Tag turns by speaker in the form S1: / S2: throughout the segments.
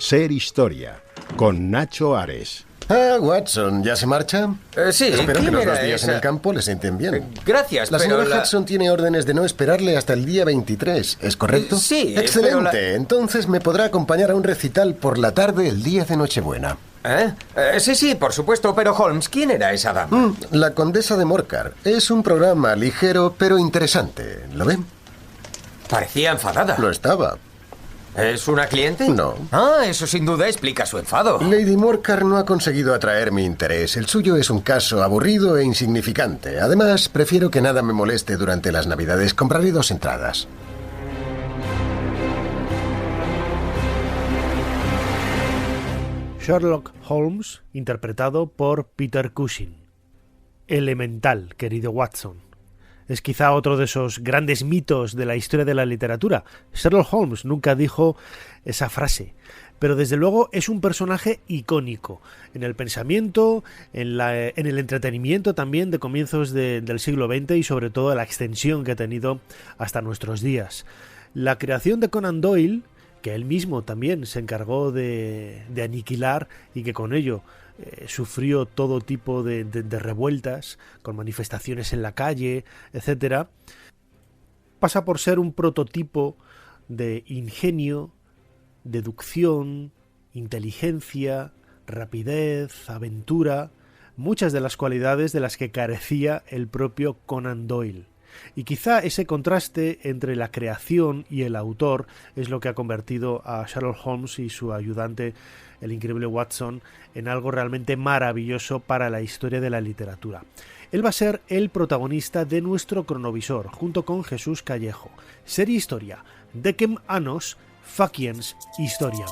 S1: Ser Historia, con Nacho Ares.
S2: Ah, Watson, ¿ya se marcha?
S3: Sí.
S2: Espero que los 2 días
S3: esa?
S2: en el campo le sienten bien.
S3: Gracias,
S2: La
S3: pero
S2: señora Hudson tiene órdenes de no esperarle hasta el día 23, ¿es correcto?
S3: Sí,
S2: Excelente.
S3: pero
S2: Entonces me podrá acompañar a un recital por la tarde el día de Nochebuena.
S3: Sí, por supuesto, pero Holmes, ¿quién era esa dama?
S2: La Condesa de Morcar. Es un programa ligero pero interesante. ¿Lo ven?
S3: Parecía enfadada.
S2: Lo estaba.
S3: ¿Es una cliente?
S2: No.
S3: Ah, eso sin duda explica su enfado.
S2: Lady Morcar no ha conseguido atraer mi interés. El suyo es un caso aburrido e insignificante. Además, prefiero que nada me moleste durante las Navidades. Compraré 2 entradas.
S4: Sherlock Holmes, interpretado por Peter Cushing. Elemental, querido Watson. Es quizá otro de esos grandes mitos de la historia de la literatura. Sherlock Holmes nunca dijo esa frase, pero desde luego es un personaje icónico en el pensamiento, en el entretenimiento también de comienzos del siglo XX y sobre todo la extensión que ha tenido hasta nuestros días. La creación de Conan Doyle, que él mismo también se encargó de aniquilar y que con ello sufrió todo tipo de revueltas, con manifestaciones en la calle, etcétera, pasa por ser un prototipo de ingenio, deducción, inteligencia, rapidez, aventura, muchas de las cualidades de las que carecía el propio Conan Doyle. Y quizá ese contraste entre la creación y el autor es lo que ha convertido a Sherlock Holmes y su ayudante, el increíble Watson, en algo realmente maravilloso para la historia de la literatura. Él va a ser el protagonista de nuestro cronovisor, junto con Jesús Callejo. Serie Historia, Decem Annos Faciens Historiam.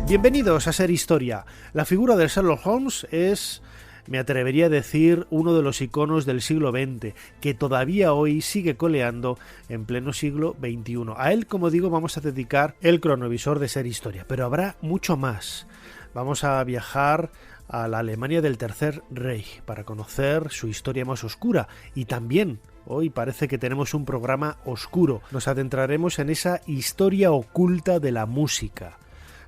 S4: Bienvenidos a Ser Historia. La figura de Sherlock Holmes es, me atrevería a decir, uno de los iconos del siglo XX, que todavía hoy sigue coleando en pleno siglo XXI. A él, como digo, vamos a dedicar el cronovisor de Ser Historia, pero habrá mucho más. Vamos a viajar a la Alemania del Tercer Reich para conocer su historia más oscura y también hoy parece que tenemos un programa oscuro. Nos adentraremos en esa historia oculta de la música.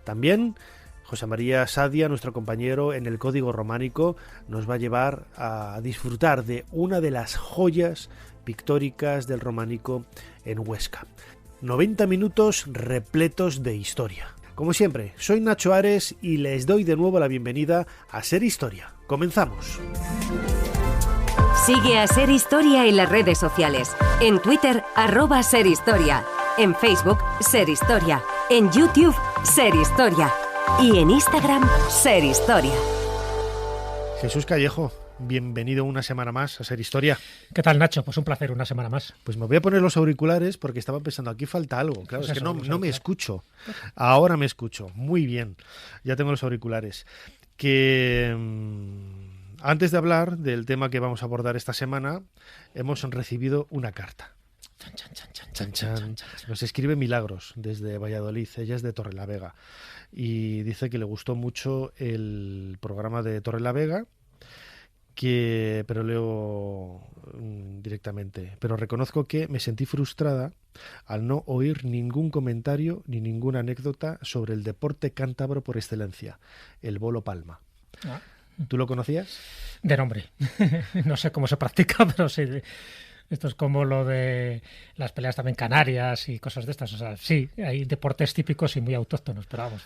S4: También José María Sadia, nuestro compañero en el Código Románico, nos va a llevar a disfrutar de una de las joyas pictóricas del románico en Huesca. 90 minutos repletos de historia. Como siempre, soy Nacho Ares y les doy de nuevo la bienvenida a Ser Historia. ¡Comenzamos!
S5: Sigue a Ser Historia en las redes sociales. En Twitter, @SerHistoria. En Facebook, Ser Historia. En YouTube, Ser Historia. Y en Instagram, Ser Historia.
S4: Jesús Callejo, bienvenido una semana más a Ser Historia.
S6: ¿Qué tal, Nacho? Pues un placer, una semana más.
S4: Pues me voy a poner los auriculares porque estaba pensando, aquí falta algo. Claro,
S6: Pues
S4: es
S6: eso,
S4: que no me escucho. Ahora me escucho. Muy bien. Ya tengo los auriculares. Que antes de hablar del tema que vamos a abordar esta semana, hemos recibido una carta. Nos escribe Milagros desde Valladolid. Ella es de Torrelavega y dice que le gustó mucho el programa de Torrelavega, pero leo directamente. Pero reconozco que me sentí frustrada al no oír ningún comentario ni ninguna anécdota sobre el deporte cántabro por excelencia, el bolo palma. ¿Tú lo conocías?
S6: De nombre. No sé cómo se practica, pero sí. Esto es como lo de las peleas también canarias y cosas de estas. O sea, sí, hay deportes típicos y muy autóctonos, pero vamos,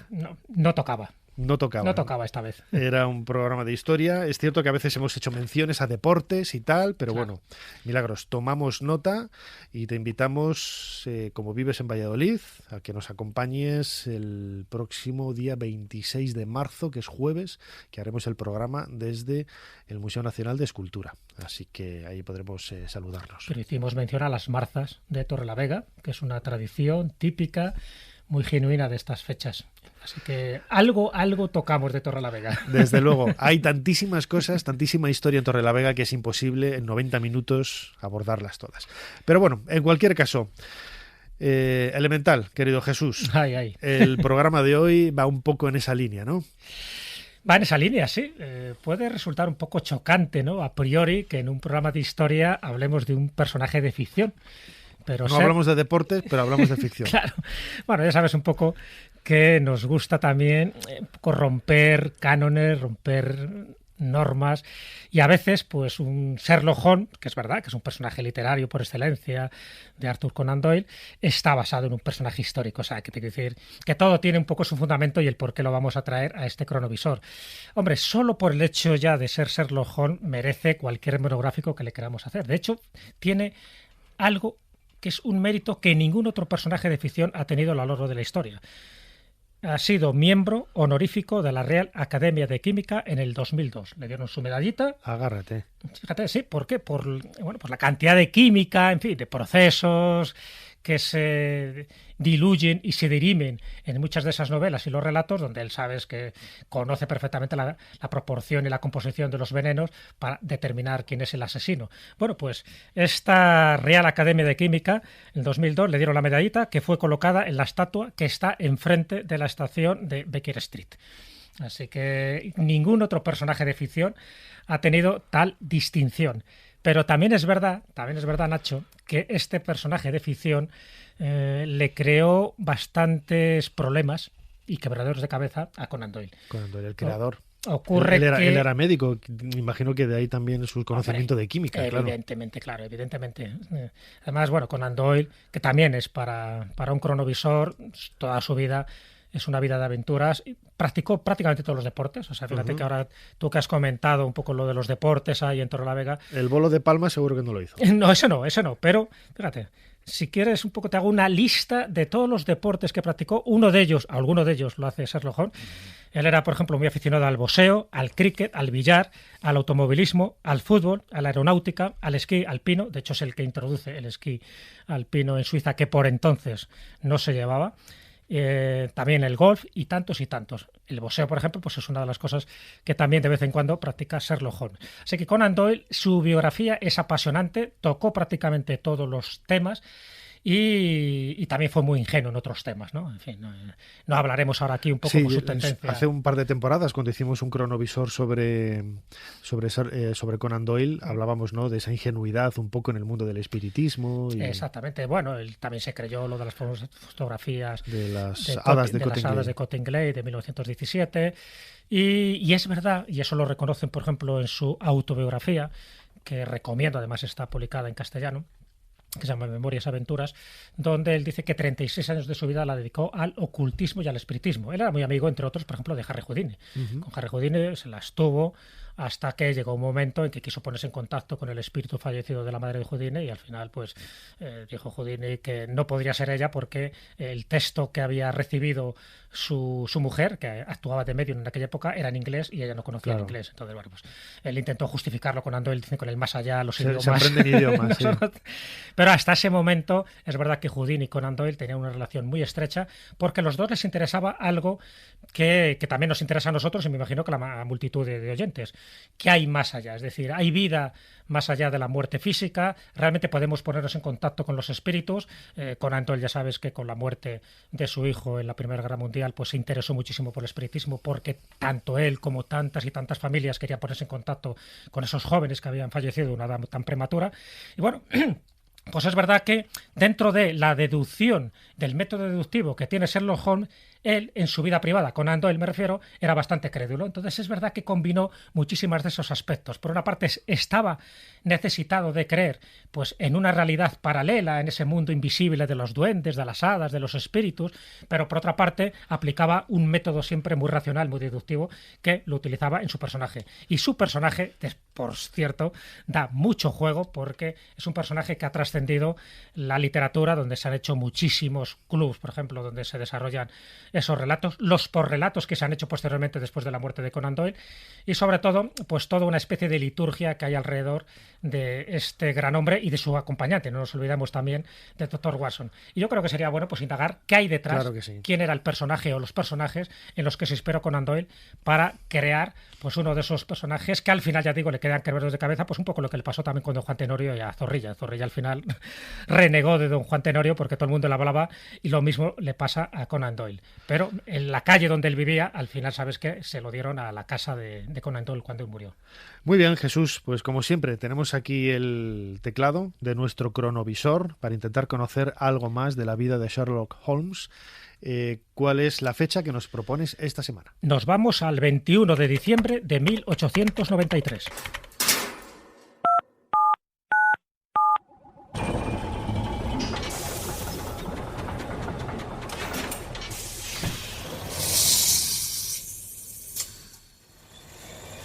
S6: no tocaba. No tocaba esta vez.
S4: Era un programa de historia. Es cierto que a veces hemos hecho menciones a deportes y tal, pero claro. Bueno, Milagros, tomamos nota y te invitamos, como vives en Valladolid, a que nos acompañes el próximo día 26 de marzo, que es jueves, que haremos el programa desde el Museo Nacional de Escultura. Así que ahí podremos saludarnos.
S6: Pero hicimos mención a las marzas de Torrelavega, que es una tradición típica, muy genuina de estas fechas. Así que algo tocamos de Torrelavega.
S4: Desde luego, hay tantísimas cosas, tantísima historia en Torrelavega que es imposible en 90 minutos abordarlas todas. Pero bueno, en cualquier caso, elemental, querido Jesús.
S6: Ay.
S4: El programa de hoy va un poco en esa línea, ¿no?
S6: Va en esa línea, sí. Puede resultar un poco chocante, ¿no? A priori, que en un programa de historia hablemos de un personaje de ficción. Pero
S4: no hablamos de deportes, pero hablamos de ficción.
S6: Claro. Bueno, ya sabes un poco que nos gusta también un poco romper cánones, romper normas, y a veces pues un Sherlock Holmes, que es verdad que es un personaje literario por excelencia de Arthur Conan Doyle, está basado en un personaje histórico. O sea, que te quiero decir que todo tiene un poco su fundamento y el por qué lo vamos a traer a este cronovisor. Hombre, solo por el hecho ya de ser Sherlock Holmes merece cualquier monográfico que le queramos hacer. De hecho, tiene algo que es un mérito que ningún otro personaje de ficción ha tenido a lo largo de la historia. Ha sido miembro honorífico de la Real Academia de Química en el 2002. Le dieron su medallita.
S4: Agárrate.
S6: Fíjate, sí, ¿por qué? Por la cantidad de química, en fin, de procesos que se diluyen y se dirimen en muchas de esas novelas y los relatos, donde él sabes que conoce perfectamente la proporción y la composición de los venenos para determinar quién es el asesino. Bueno, pues esta Real Academia de Química, en 2002, le dieron la medallita que fue colocada en la estatua que está enfrente de la estación de Baker Street. Así que ningún otro personaje de ficción ha tenido tal distinción. Pero también es verdad, Nacho, que este personaje de ficción le creó bastantes problemas y quebraderos de cabeza a Conan Doyle.
S4: Conan Doyle, el creador.
S6: Ocurre
S4: él
S6: que...
S4: era médico, me imagino que de ahí también su conocimiento de química,
S6: evidentemente, claro. Además, bueno, Conan Doyle, que también es para un cronovisor, toda su vida es una vida de aventuras. Practicó prácticamente todos los deportes. O sea, fíjate que ahora tú que has comentado un poco lo de los deportes ahí en Torrelavega.
S4: El bolo de palma seguro que no lo hizo.
S6: No, eso no. Pero, fíjate, si quieres un poco te hago una lista de todos los deportes que practicó. Alguno de ellos lo hace Sherlock Holmes. Él era, por ejemplo, muy aficionado al boxeo, al cricket, al billar, al automovilismo, al fútbol, a la aeronáutica, al esquí alpino. De hecho, es el que introduce el esquí alpino en Suiza, que por entonces no se llevaba. También el golf y tantos. El boxeo, por ejemplo, pues es una de las cosas que también de vez en cuando practica Sherlock Holmes. Así que Conan Doyle, su biografía es apasionante, tocó prácticamente todos los temas y también fue muy ingenuo en otros temas, ¿no? En fin, no hablaremos ahora aquí un poco por su tendencia.
S4: Hace un par de temporadas, cuando hicimos un cronovisor sobre Conan Doyle, hablábamos, ¿no?, de esa ingenuidad un poco en el mundo del espiritismo.
S6: Exactamente. Bueno, él también se creyó lo de las fotografías
S4: de las hadas de
S6: Cottingley de 1917. Y es verdad, y eso lo reconocen, por ejemplo, en su autobiografía, que recomiendo, además está publicada en castellano, que se llama Memorias y Aventuras, donde él dice que 36 años de su vida la dedicó al ocultismo y al espiritismo. Él era muy amigo, entre otros, por ejemplo, de Harry Houdini. Con Harry Houdini se las tuvo hasta que llegó un momento en que quiso ponerse en contacto con el espíritu fallecido de la madre de Houdini y al final pues dijo Houdini que no podría ser ella porque el texto que había recibido su mujer, que actuaba de medium en aquella época, era en inglés y ella no conocía el inglés. Entonces, bueno, pues él intentó justificarlo con Doyle, dice con el más allá, los idiomas.
S4: Se aprenden idiomas, sí.
S6: Pero hasta ese momento es verdad que Houdini y Conan Doyle tenían una relación muy estrecha porque a los dos les interesaba algo que también nos interesa a nosotros y me imagino que a la multitud de oyentes, que hay más allá, es decir, hay vida más allá de la muerte física, realmente podemos ponernos en contacto con los espíritus. Conan Doyle, ya sabes que con la muerte de su hijo en la Primera Guerra Mundial pues se interesó muchísimo por el espiritismo porque tanto él como tantas y tantas familias querían ponerse en contacto con esos jóvenes que habían fallecido de una edad tan prematura. Y bueno, pues es verdad que dentro de la deducción, del método deductivo que tiene Sherlock Holmes, él, en su vida privada, Conan Doyle me refiero, era bastante crédulo. Entonces es verdad que combinó muchísimas de esos aspectos. Por una parte, estaba necesitado de creer pues en una realidad paralela, en ese mundo invisible de los duendes, de las hadas, de los espíritus, pero por otra parte aplicaba un método siempre muy racional, muy deductivo, que lo utilizaba en su personaje. Y su personaje, por cierto, da mucho juego porque es un personaje que ha trascendido la literatura, donde se han hecho muchísimos clubs, por ejemplo, donde se desarrollan esos relatos, los porrelatos que se han hecho posteriormente después de la muerte de Conan Doyle y sobre todo, pues toda una especie de liturgia que hay alrededor de este gran hombre y de su acompañante. No nos olvidemos también del Dr. Watson. Y yo creo que sería bueno pues indagar qué hay detrás,
S4: claro que sí,
S6: quién era el personaje o los personajes en los que se inspiró Conan Doyle para crear pues uno de esos personajes que al final, ya digo, le quedan quebraderos de cabeza, pues un poco lo que le pasó también con Don Juan Tenorio y a Zorrilla. Zorrilla al final renegó de Don Juan Tenorio porque todo el mundo le hablaba y lo mismo le pasa a Conan Doyle. Pero en la calle donde él vivía, al final, ¿sabes qué? Se lo dieron a la casa de Conan Doyle cuando él murió.
S4: Muy bien, Jesús, pues como siempre tenemos aquí el teclado de nuestro cronovisor para intentar conocer algo más de la vida de Sherlock Holmes. ¿Cuál es la fecha que nos propones esta semana?
S6: Nos vamos al 21 de diciembre de 1893.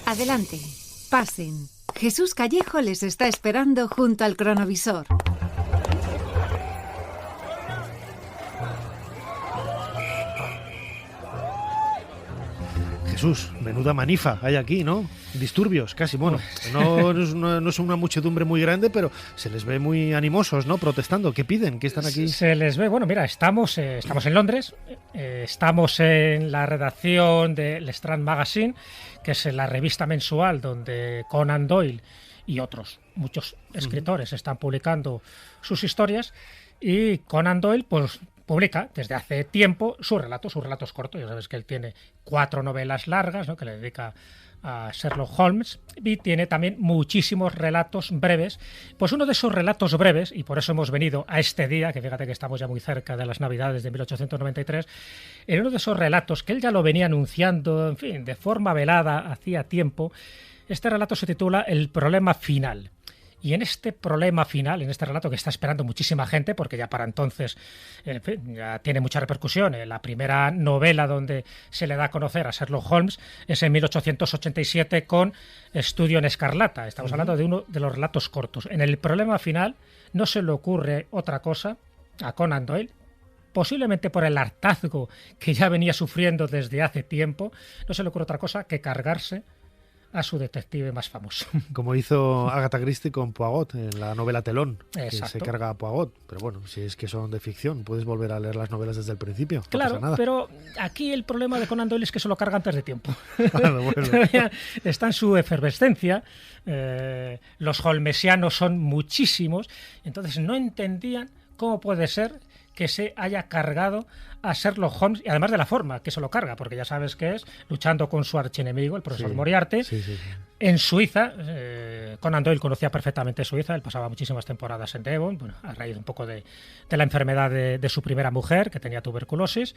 S7: Adelante, pasen. Jesús Callejo les está esperando junto al cronovisor.
S4: Jesús, menuda manifa hay aquí, ¿no? Disturbios, casi, bueno, no es una muchedumbre muy grande, pero se les ve muy animosos, ¿no? Protestando. ¿Qué piden? ¿Qué están aquí?
S6: Se les ve, bueno, mira, estamos en Londres, estamos en la redacción del Strand Magazine, que es la revista mensual donde Conan Doyle y otros, muchos escritores están publicando sus historias, y Conan Doyle, pues, publica desde hace tiempo sus relatos cortos. Ya sabes que él tiene 4 novelas largas, ¿no?, que le dedica a Sherlock Holmes, y tiene también muchísimos relatos breves. Pues uno de esos relatos breves, y por eso hemos venido a este día, que fíjate que estamos ya muy cerca de las Navidades de 1893, en uno de esos relatos que él ya lo venía anunciando, en fin, de forma velada hacía tiempo. Este relato se titula El problema final. Y en este problema final, en este relato que está esperando muchísima gente, porque ya para entonces en fin, ya tiene mucha repercusión, la primera novela donde se le da a conocer a Sherlock Holmes es en 1887 con Estudio en Escarlata. Estamos hablando de uno de los relatos cortos. En el problema final no se le ocurre otra cosa a Conan Doyle, posiblemente por el hartazgo que ya venía sufriendo desde hace tiempo, no se le ocurre otra cosa que cargarse a su detective más famoso.
S4: Como hizo Agatha Christie con Poirot en la novela Telón,
S6: Exacto.
S4: Que se carga a Poirot. Pero bueno, si es que son de ficción, puedes volver a leer las novelas desde el principio.
S6: Claro,
S4: no pasa nada.
S6: pero aquí el problema de Conan Doyle es que se lo carga antes de tiempo.
S4: Bueno.
S6: Está en su efervescencia, los holmesianos son muchísimos, entonces no entendían cómo puede ser que se haya cargado a Sherlock Holmes, y además de la forma que se lo carga, porque ya sabes que es luchando con su archienemigo, el profesor Moriarty.
S4: Sí.
S6: En Suiza, Conan Doyle conocía perfectamente Suiza, él pasaba muchísimas temporadas en Devon, bueno, a raíz un poco de la enfermedad de su primera mujer, que tenía tuberculosis,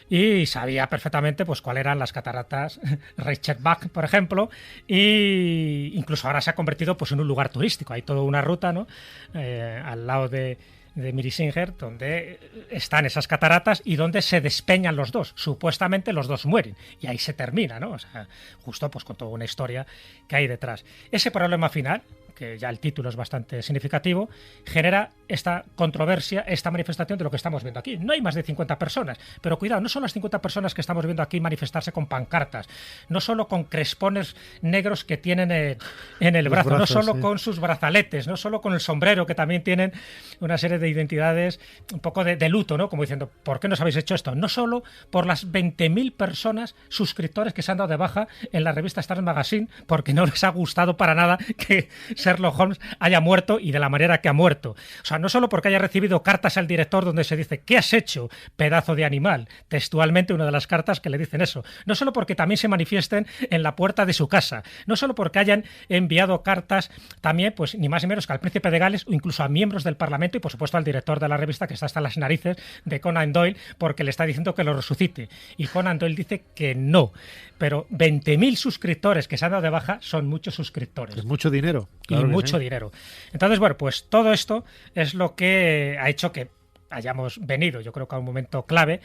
S6: y sabía perfectamente pues cuáles eran las cataratas Reichenbach, por ejemplo, y incluso ahora se ha convertido pues en un lugar turístico. Hay toda una ruta, ¿no?, al lado de Mirisinger, donde están esas cataratas y donde se despeñan los dos. Supuestamente los dos mueren y ahí se termina, ¿no? O sea, justo pues con toda una historia que hay detrás. Ese problema final, que ya el título es bastante significativo, genera esta controversia, esta manifestación de lo que estamos viendo aquí. No hay más de 50 personas, pero cuidado, no son las 50 personas que estamos viendo aquí manifestarse con pancartas, no solo con crespones negros que tienen en el brazo, no solo con sus brazaletes, no solo con el sombrero, que también tienen una serie de identidades un poco de luto, ¿no? Como diciendo, ¿por qué nos habéis hecho esto? No solo por las 20.000 personas suscriptores que se han dado de baja en la revista Star Magazine, porque no les ha gustado para nada que Sherlock Holmes haya muerto y de la manera que ha muerto. O sea, no solo porque haya recibido cartas al director donde se dice ¿qué has hecho, pedazo de animal? Textualmente una de las cartas que le dicen eso. No solo porque también se manifiesten en la puerta de su casa. No solo porque hayan enviado cartas también, pues ni más ni menos que al príncipe de Gales o incluso a miembros del Parlamento y por supuesto al director de la revista, que está hasta las narices de Conan Doyle porque le está diciendo que lo resucite. Y Conan Doyle dice que no. Pero 20.000 suscriptores que se han dado de baja son muchos suscriptores.
S4: Es mucho dinero.
S6: Claro, y mucho dinero. Entonces, bueno, pues todo esto es lo que ha hecho que hayamos venido, yo creo que a un momento clave,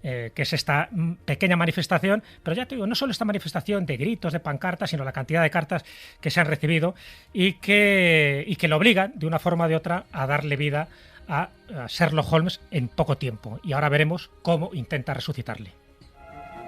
S6: que es esta pequeña manifestación, pero ya te digo, no solo esta manifestación de gritos, de pancartas, sino la cantidad de cartas que se han recibido y que lo obligan, de una forma o de otra, a darle vida a Sherlock Holmes en poco tiempo. Y ahora veremos cómo intenta resucitarle.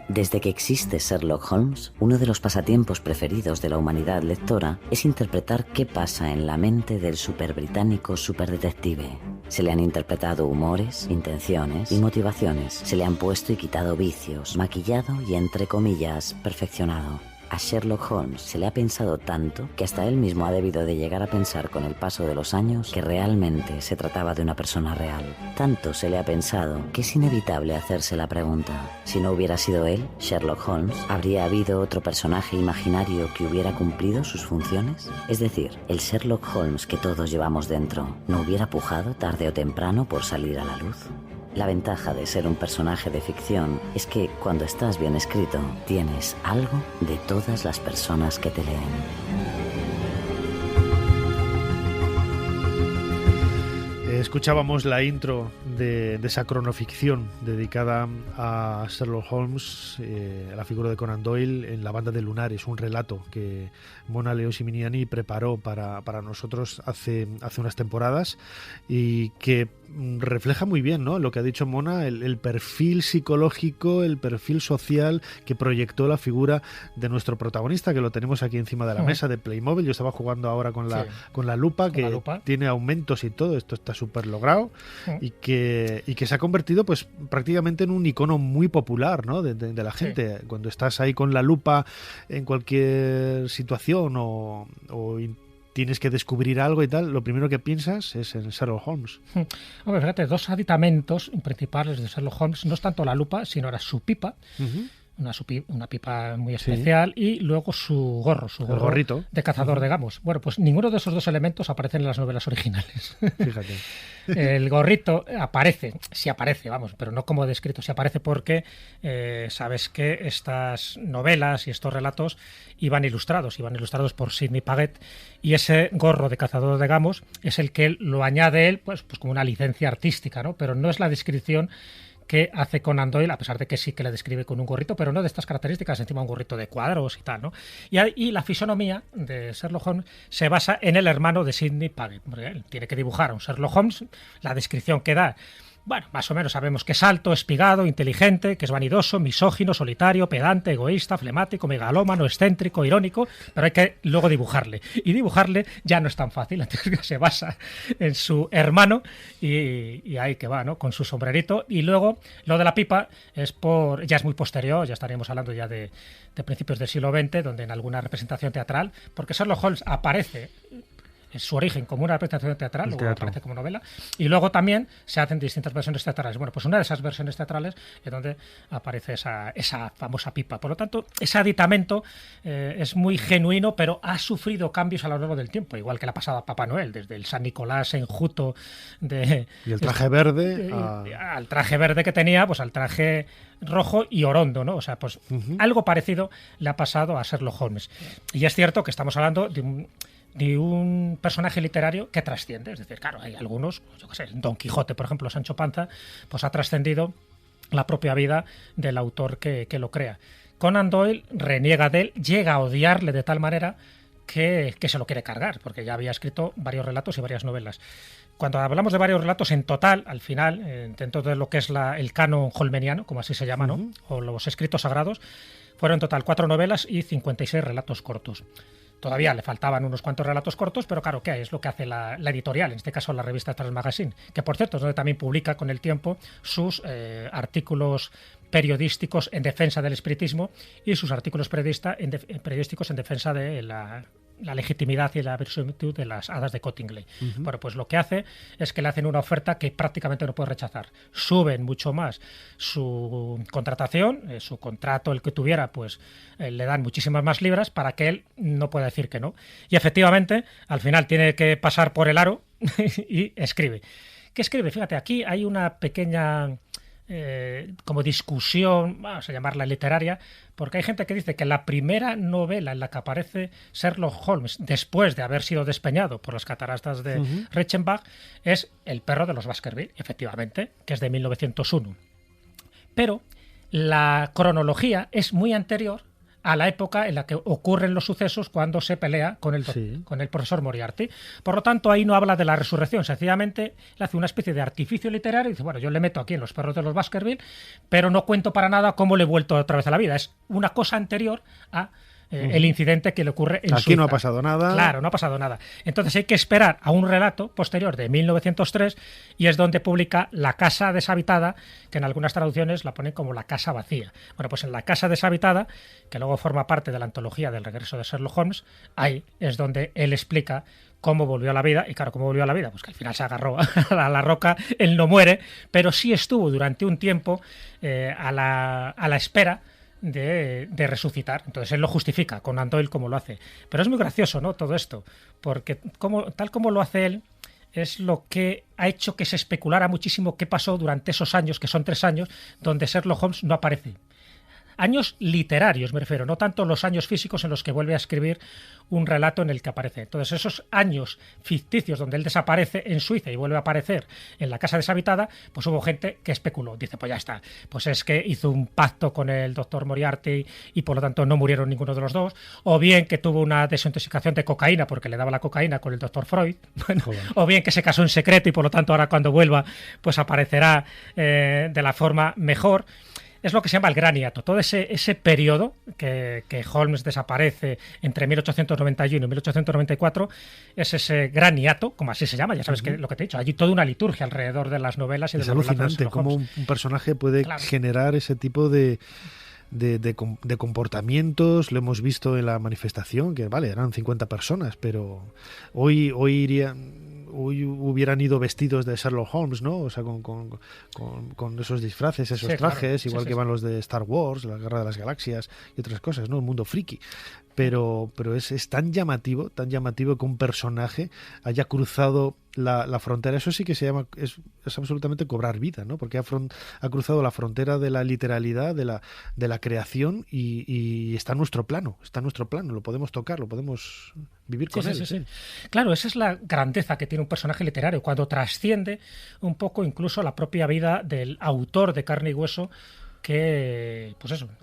S8: Desde que existe Sherlock Holmes, uno de los pasatiempos preferidos de la humanidad lectora es interpretar qué pasa en la mente del superbritánico superdetective. Se le han interpretado humores, intenciones y motivaciones. Se le han puesto y quitado vicios, maquillado y, entre comillas, perfeccionado. A Sherlock Holmes se le ha pensado tanto que hasta él mismo ha debido de llegar a pensar con el paso de los años que realmente se trataba de una persona real. Tanto se le ha pensado que es inevitable hacerse la pregunta: si no hubiera sido él, Sherlock Holmes, ¿habría habido otro personaje imaginario que hubiera cumplido sus funciones? Es decir, el Sherlock Holmes que todos llevamos dentro, ¿no hubiera pujado tarde o temprano por salir a la luz? La ventaja de ser un personaje de ficción es que cuando estás bien escrito, tienes algo de todas las personas que te leen.
S4: Escuchábamos la intro de esa cronoficción dedicada a Sherlock Holmes, a la figura de Conan Doyle, en La banda de lunares, un relato que Mona Leosiminiani preparó para nosotros hace unas temporadas y que refleja muy bien, ¿no?, lo que ha dicho Mona, el perfil psicológico, el perfil social que proyectó la figura de nuestro protagonista, que lo tenemos aquí encima de la mesa de Playmobil. Yo estaba jugando ahora con la lupa, que tiene aumentos y todo, esto está súper logrado, y que se ha convertido pues prácticamente en un icono muy popular, ¿no?, de la gente. Cuando estás ahí con la lupa en cualquier situación o tienes que descubrir algo y tal, lo primero que piensas es en Sherlock Holmes.
S6: Hombre, fíjate, dos aditamentos principales de Sherlock Holmes no es tanto la lupa, sino era su pipa, una pipa muy especial, y luego su gorro
S4: gorrito
S6: de cazador de gamos. Bueno, pues ninguno de esos dos elementos aparecen en las novelas originales.
S4: Fíjate.
S6: El gorrito sí aparece, vamos, pero no como descrito, sí aparece porque sabes que estas novelas y estos relatos iban ilustrados por Sidney Paget, y ese gorro de cazador de gamos es el que lo añade él pues como una licencia artística, ¿no? Pero no es la descripción que hace Conan Doyle, a pesar de que sí que le describe con un gorrito, pero no de estas características, encima un gorrito de cuadros y tal, ¿no? Y la fisonomía de Sherlock Holmes se basa en el hermano de Sidney Paget, porque él tiene que dibujar a un Sherlock Holmes. La descripción que da, bueno, más o menos sabemos que es alto, espigado, inteligente, que es vanidoso, misógino, solitario, pedante, egoísta, flemático, megalómano, excéntrico, irónico, pero hay que luego dibujarle. Y dibujarle ya no es tan fácil, entonces se basa en su hermano y ahí que va, ¿no?, con su sombrerito. Y luego lo de la pipa ya es muy posterior, ya estaríamos hablando ya de principios del siglo XX, donde en alguna representación teatral, porque Sherlock Holmes aparece en su origen como una representación teatral, luego aparece como novela, y luego también se hacen distintas versiones teatrales. Bueno, pues una de esas versiones teatrales es donde aparece esa famosa pipa. Por lo tanto, ese aditamento es muy genuino, pero ha sufrido cambios a lo largo del tiempo, igual que la pasada Papá Noel, desde el San Nicolás enjuto
S4: y el traje verde
S6: al traje verde que tenía, pues al traje rojo y orondo, ¿no? O sea, pues algo parecido le ha pasado a Sherlock Holmes. Y es cierto que estamos hablando de un personaje literario que trasciende. Es decir, claro, hay algunos, yo qué sé, Don Quijote, por ejemplo, Sancho Panza, pues ha trascendido la propia vida del autor que lo crea. Conan Doyle reniega de él, llega a odiarle de tal manera que se lo quiere cargar, porque ya había escrito varios relatos y varias novelas. Cuando hablamos de varios relatos, en total, al final, dentro de lo que es el canon holmeniano, como así se llama, ¿no?, o los escritos sagrados, fueron en total 4 novelas y 56 relatos cortos. Todavía le faltaban unos cuantos relatos cortos, pero claro, ¿qué es lo que hace la editorial? En este caso, la revista Trans Magazine, que por cierto es donde también publica con el tiempo sus artículos periodísticos en defensa del espiritismo y sus artículos periodísticos en defensa de la legitimidad y la verosimilitud de las hadas de Cottingley. Bueno, pues lo que hace es que le hacen una oferta que prácticamente no puede rechazar. Suben mucho más su contratación, su contrato, el que tuviera, pues le dan muchísimas más libras para que él no pueda decir que no. Y efectivamente, al final tiene que pasar por el aro y escribe. ¿Qué escribe? Fíjate, aquí hay una pequeña como discusión, vamos a llamarla literaria, porque hay gente que dice que la primera novela en la que aparece Sherlock Holmes después de haber sido despeñado por las cataratas de Reichenbach es El perro de los Baskerville, efectivamente, que es de 1901. Pero la cronología es muy anterior a la época en la que ocurren los sucesos cuando se pelea con el profesor Moriarty. Por lo tanto, ahí no habla de la resurrección, sencillamente le hace una especie de artificio literario y dice, bueno, yo le meto aquí en Los perros de los Baskerville, pero no cuento para nada cómo le he vuelto otra vez a la vida. Es una cosa anterior a el incidente que le ocurre en Suiza.
S4: Aquí no ha pasado nada.
S6: Claro, no ha pasado nada. Entonces hay que esperar a un relato posterior de 1903 y es donde publica La casa deshabitada, que en algunas traducciones la ponen como La casa vacía. Bueno, pues en La casa deshabitada, que luego forma parte de la antología del regreso de Sherlock Holmes, ahí es donde él explica cómo volvió a la vida, y claro, ¿cómo volvió a la vida? Pues que al final se agarró a la roca, él no muere, pero sí estuvo durante un tiempo a la espera de resucitar. Entonces él lo justifica con Conan Doyle como lo hace. Pero es muy gracioso, ¿no?, todo esto, porque tal como lo hace él, es lo que ha hecho que se especulara muchísimo qué pasó durante esos años, que son 3 años, donde Sherlock Holmes no aparece. Años literarios, me refiero, no tanto los años físicos en los que vuelve a escribir un relato en el que aparece. Entonces, esos años ficticios donde él desaparece en Suiza y vuelve a aparecer en la casa deshabitada, pues hubo gente que especuló. Dice, pues ya está, pues es que hizo un pacto con el doctor Moriarty y por lo tanto no murieron ninguno de los dos, o bien que tuvo una desintoxicación de cocaína porque le daba la cocaína con el doctor Freud, bueno, o bien que se casó en secreto y por lo tanto ahora cuando vuelva pues aparecerá de la forma mejor. Es lo que se llama el gran hiato. Todo ese periodo que Holmes desaparece entre 1891 y 1894 es ese gran hiato, como así se llama, ya sabes lo que te he dicho. Hay toda una liturgia alrededor de las novelas y de los relatos de Sherlock Holmes.
S4: Es alucinante cómo un personaje puede generar ese tipo de comportamientos. Lo hemos visto en la manifestación, que vale, eran 50 personas, pero hoy hubieran ido vestidos de Sherlock Holmes, ¿no? O sea, con esos disfraces, esos trajes, claro. Igual que van los de Star Wars, la Guerra de las Galaxias y otras cosas, ¿no? El mundo friki. Pero es tan llamativo que un personaje haya cruzado la frontera. Eso sí que se llama, es absolutamente cobrar vida, ¿no? Porque ha cruzado la frontera de la literalidad, de la creación y está en nuestro plano, lo podemos tocar, lo podemos vivir con él.
S6: Sí. Claro, esa es la grandeza que tiene un personaje literario, cuando trasciende un poco incluso la propia vida del autor de carne y hueso que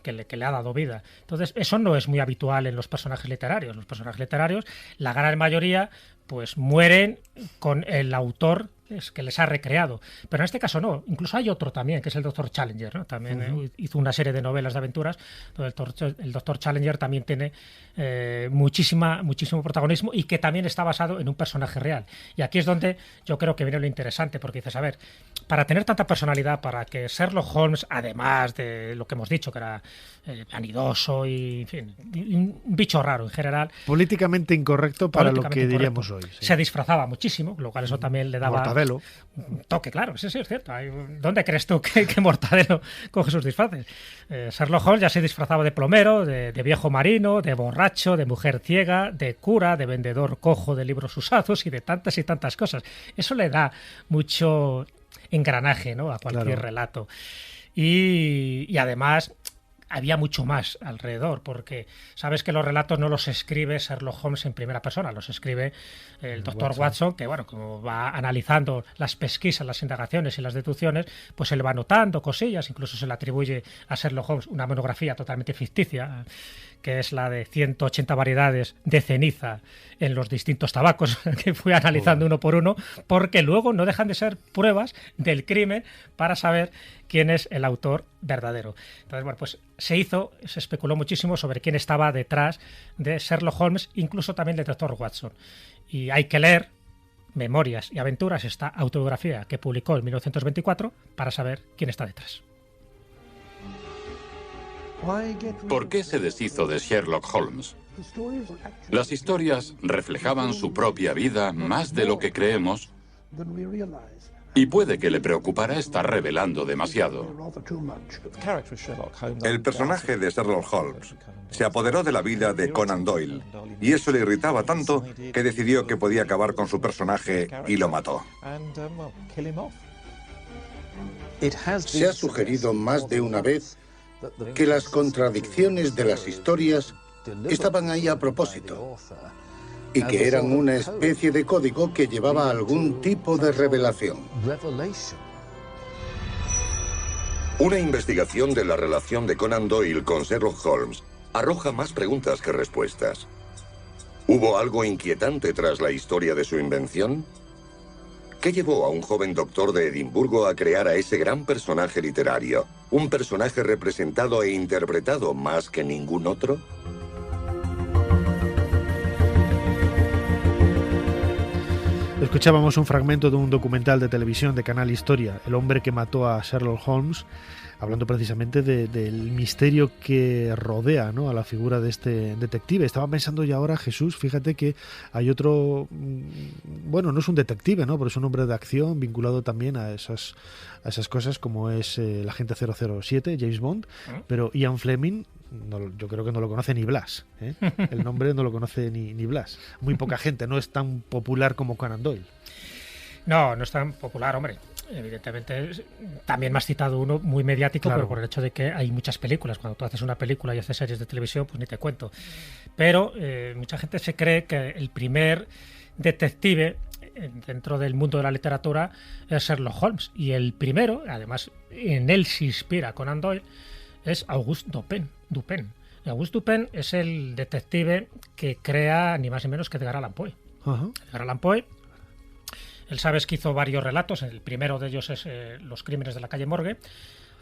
S6: le ha dado vida. Entonces, eso no es muy habitual en los personajes literarios. Los personajes literarios, la gran mayoría, pues mueren con el autor que les ha recreado. Pero en este caso no. Incluso hay otro también, que es el Dr. Challenger, ¿no? También hizo una serie de novelas de aventuras. El Dr. Challenger también tiene muchísimo protagonismo y que también está basado en un personaje real. Y aquí es donde yo creo que viene lo interesante, porque dices, a ver, para tener tanta personalidad, para que Sherlock Holmes, además de lo que hemos dicho, que era vanidoso y, en fin, un bicho raro en general.
S4: Políticamente incorrecto para lo que diríamos hoy. Sí.
S6: Se disfrazaba muchísimo, lo cual eso también le daba
S4: Mortadelo.
S6: Un toque, claro, sí, es cierto. ¿Dónde crees tú que Mortadelo coge sus disfraces? Sherlock Holmes ya se disfrazaba de plomero, de viejo marino, de borracho, de mujer ciega, de cura, de vendedor cojo de libros usados y de tantas y tantas cosas. Eso le da mucho engranaje, ¿no?, a cualquier relato. Y además había mucho más alrededor, porque sabes que los relatos no los escribe Sherlock Holmes en primera persona, los escribe el doctor Watson, que bueno, como va analizando las pesquisas, las indagaciones y las deducciones, pues él va notando cosillas, incluso se le atribuye a Sherlock Holmes una monografía totalmente ficticia, que es la de 180 variedades de ceniza en los distintos tabacos, que fui analizando uno por uno, porque luego no dejan de ser pruebas del crimen para saber quién es el autor verdadero. Entonces, bueno, pues se especuló muchísimo sobre quién estaba detrás de Sherlock Holmes, incluso también del doctor Watson. Y hay que leer Memorias y Aventuras, esta autobiografía que publicó en 1924, para saber quién está detrás.
S9: ¿Por qué se deshizo de Sherlock Holmes? Las historias reflejaban su propia vida más de lo que creemos, y puede que le preocupara estar revelando demasiado.
S10: El personaje de Sherlock Holmes se apoderó de la vida de Conan Doyle, y eso le irritaba tanto que decidió que podía acabar con su personaje y lo mató.
S11: Se ha sugerido más de una vez que las contradicciones de las historias estaban ahí a propósito y que eran una especie de código que llevaba algún tipo de revelación.
S12: Una investigación de la relación de Conan Doyle con Sherlock Holmes arroja más preguntas que respuestas. ¿Hubo algo inquietante tras la historia de su invención? ¿Qué llevó a un joven doctor de Edimburgo a crear a ese gran personaje literario? ¿Un personaje representado e interpretado más que ningún otro?
S4: Escuchábamos un fragmento de un documental de televisión de Canal Historia, El hombre que mató a Sherlock Holmes, hablando precisamente del misterio que rodea, ¿no?, a la figura de este detective. Estaba pensando yo ahora, Jesús, fíjate que hay otro, bueno, no es un detective, ¿no?, pero es un hombre de acción vinculado también a esas cosas como es el agente 007, James Bond, pero Ian Fleming, yo creo que no lo conoce ni Blas, ¿eh? El nombre no lo conoce ni Blas. Muy poca gente, no es tan popular como Conan Doyle.
S6: No es tan popular, hombre. Evidentemente, también me has citado uno muy mediático, claro, pero por el hecho de que hay muchas películas. Cuando tú haces una película y haces series de televisión, pues ni te cuento. Pero mucha gente se cree que el primer detective dentro del mundo de la literatura es Sherlock Holmes. Y el primero, además, en él se inspira Conan Doyle, es Auguste Dupin. Auguste Dupin es el detective que crea ni más ni menos que Edgar Allan Poe. Edgar Allan Poe, él sabes que hizo varios relatos. El primero de ellos es Los crímenes de la calle Morgue.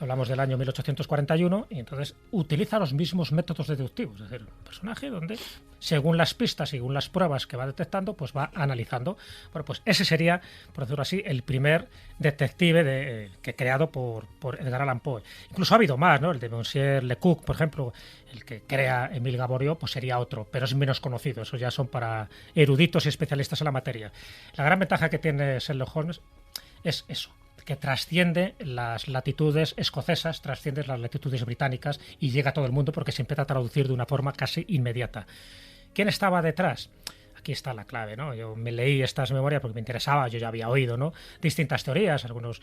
S6: Hablamos del año 1841 y entonces utiliza los mismos métodos deductivos. Es decir, un personaje donde, según las pistas, según las pruebas que va detectando, pues va analizando. Bueno, pues ese sería, por decirlo así, el primer detective que creado por Edgar Allan Poe. Incluso ha habido más, ¿no? El de Monsieur Lecoq, por ejemplo, el que crea Émile Gaboriau, pues sería otro, pero es menos conocido. Esos ya son para eruditos y especialistas en la materia. La gran ventaja que tiene Sherlock Holmes es eso, que trasciende las latitudes escocesas, trasciende las latitudes británicas y llega a todo el mundo porque se empieza a traducir de una forma casi inmediata. ¿Quién estaba detrás? Aquí está la clave, ¿no? Yo me leí estas memorias porque me interesaba, yo ya había oído, ¿no?, distintas teorías. Algunos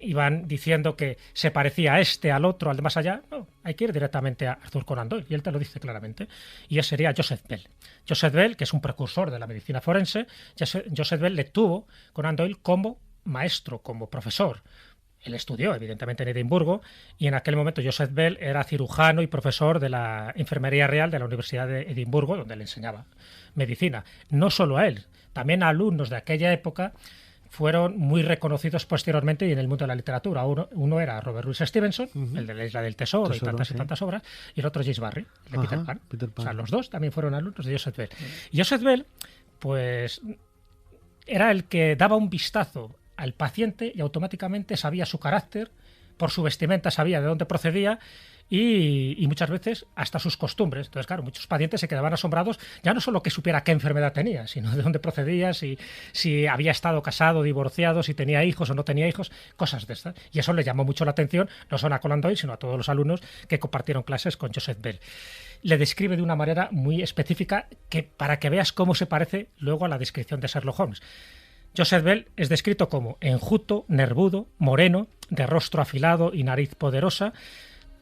S6: iban diciendo que se parecía a este, al otro, al de más allá. No, hay que ir directamente a Arthur Conan Doyle, y él te lo dice claramente. Y ese sería Joseph Bell. Joseph Bell, que es un precursor de la medicina forense. Joseph Bell le tuvo Conan Doyle como maestro, como profesor. Él estudió, evidentemente, en Edimburgo, y en aquel momento Joseph Bell era cirujano y profesor de la Enfermería Real de la Universidad de Edimburgo, donde le enseñaba medicina. No solo a él, también a alumnos de aquella época fueron muy reconocidos posteriormente y en el mundo de la literatura. Uno era Robert Louis Stevenson, el de la Isla del Tesoro y tantas obras, y el otro James Barrie, de Peter Pan. O sea, los dos también fueron alumnos de Joseph Bell. Y Joseph Bell, pues, era el que daba un vistazo al paciente y automáticamente sabía su carácter, por su vestimenta sabía de dónde procedía y muchas veces hasta sus costumbres. Entonces, claro, muchos pacientes se quedaban asombrados, ya no solo que supiera qué enfermedad tenía, sino de dónde procedía, si había estado casado, divorciado, si tenía hijos o no tenía hijos, cosas de estas. Y eso le llamó mucho la atención, no solo a Conan Doyle, sino a todos los alumnos que compartieron clases con Joseph Bell. Le describe de una manera muy específica para que veas cómo se parece luego a la descripción de Sherlock Holmes. Joseph Bell es descrito como enjuto, nervudo, moreno, de rostro afilado y nariz poderosa,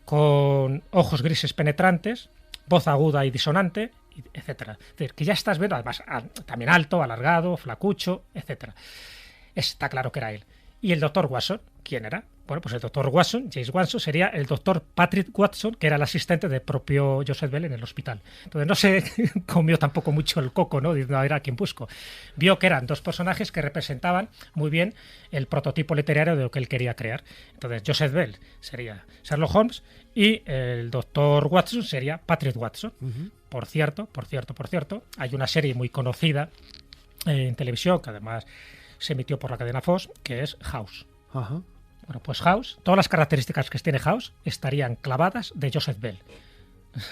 S6: con ojos grises penetrantes, voz aguda y disonante, etc. Es decir, que ya estás viendo, además, también alto, alargado, flacucho, etc. Está claro que era él. ¿Y el doctor Watson? ¿Quién era? Bueno, pues el doctor Watson, James Watson, sería el doctor Patrick Watson, que era el asistente del propio Joseph Bell en el hospital. Entonces no se comió tampoco mucho el coco, ¿no?, diciendo a ver a quién busco. Vio que eran dos personajes que representaban muy bien el prototipo literario de lo que él quería crear. Entonces Joseph Bell sería Sherlock Holmes y el doctor Watson sería Patrick Watson. Por cierto, hay una serie muy conocida en televisión, que además se emitió por la cadena Fox, que es House. Bueno, pues House, todas las características que tiene House estarían clavadas de Joseph Bell.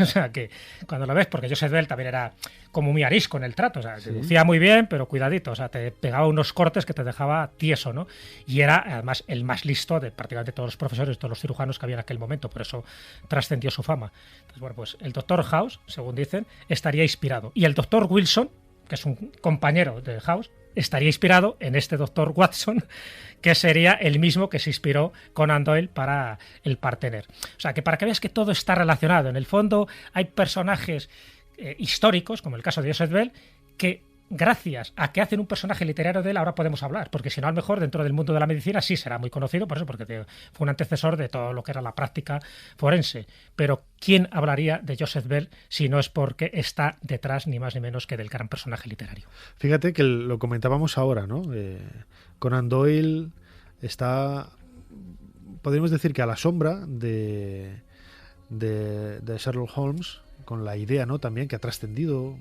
S6: O sea que cuando lo ves, porque Joseph Bell también era como muy arisco en el trato, o sea, deducía muy bien, pero cuidadito, o sea, te pegaba unos cortes que te dejaba tieso, ¿no? Y era además el más listo de prácticamente todos los profesores, todos los cirujanos que había en aquel momento, por eso trascendió su fama. Entonces, bueno, pues el doctor House, según dicen, estaría inspirado. Y el doctor Wilson, que es un compañero de House, estaría inspirado en este doctor Watson, que sería el mismo que se inspiró Conan Doyle para el Partener. O sea, que para que veas que todo está relacionado. En el fondo hay personajes históricos, como el caso de Joseph Bell, que gracias a que hacen un personaje literario de él, ahora podemos hablar, porque si no, a lo mejor dentro del mundo de la medicina sí será muy conocido, por eso, porque fue un antecesor de todo lo que era la práctica forense. Pero ¿quién hablaría de Joseph Bell si no es porque está detrás ni más ni menos que del gran personaje literario?
S4: Fíjate que lo comentábamos ahora, ¿no? Conan Doyle está, podríamos decir que a la sombra de Sherlock Holmes, con la idea, ¿no? También que ha trascendido.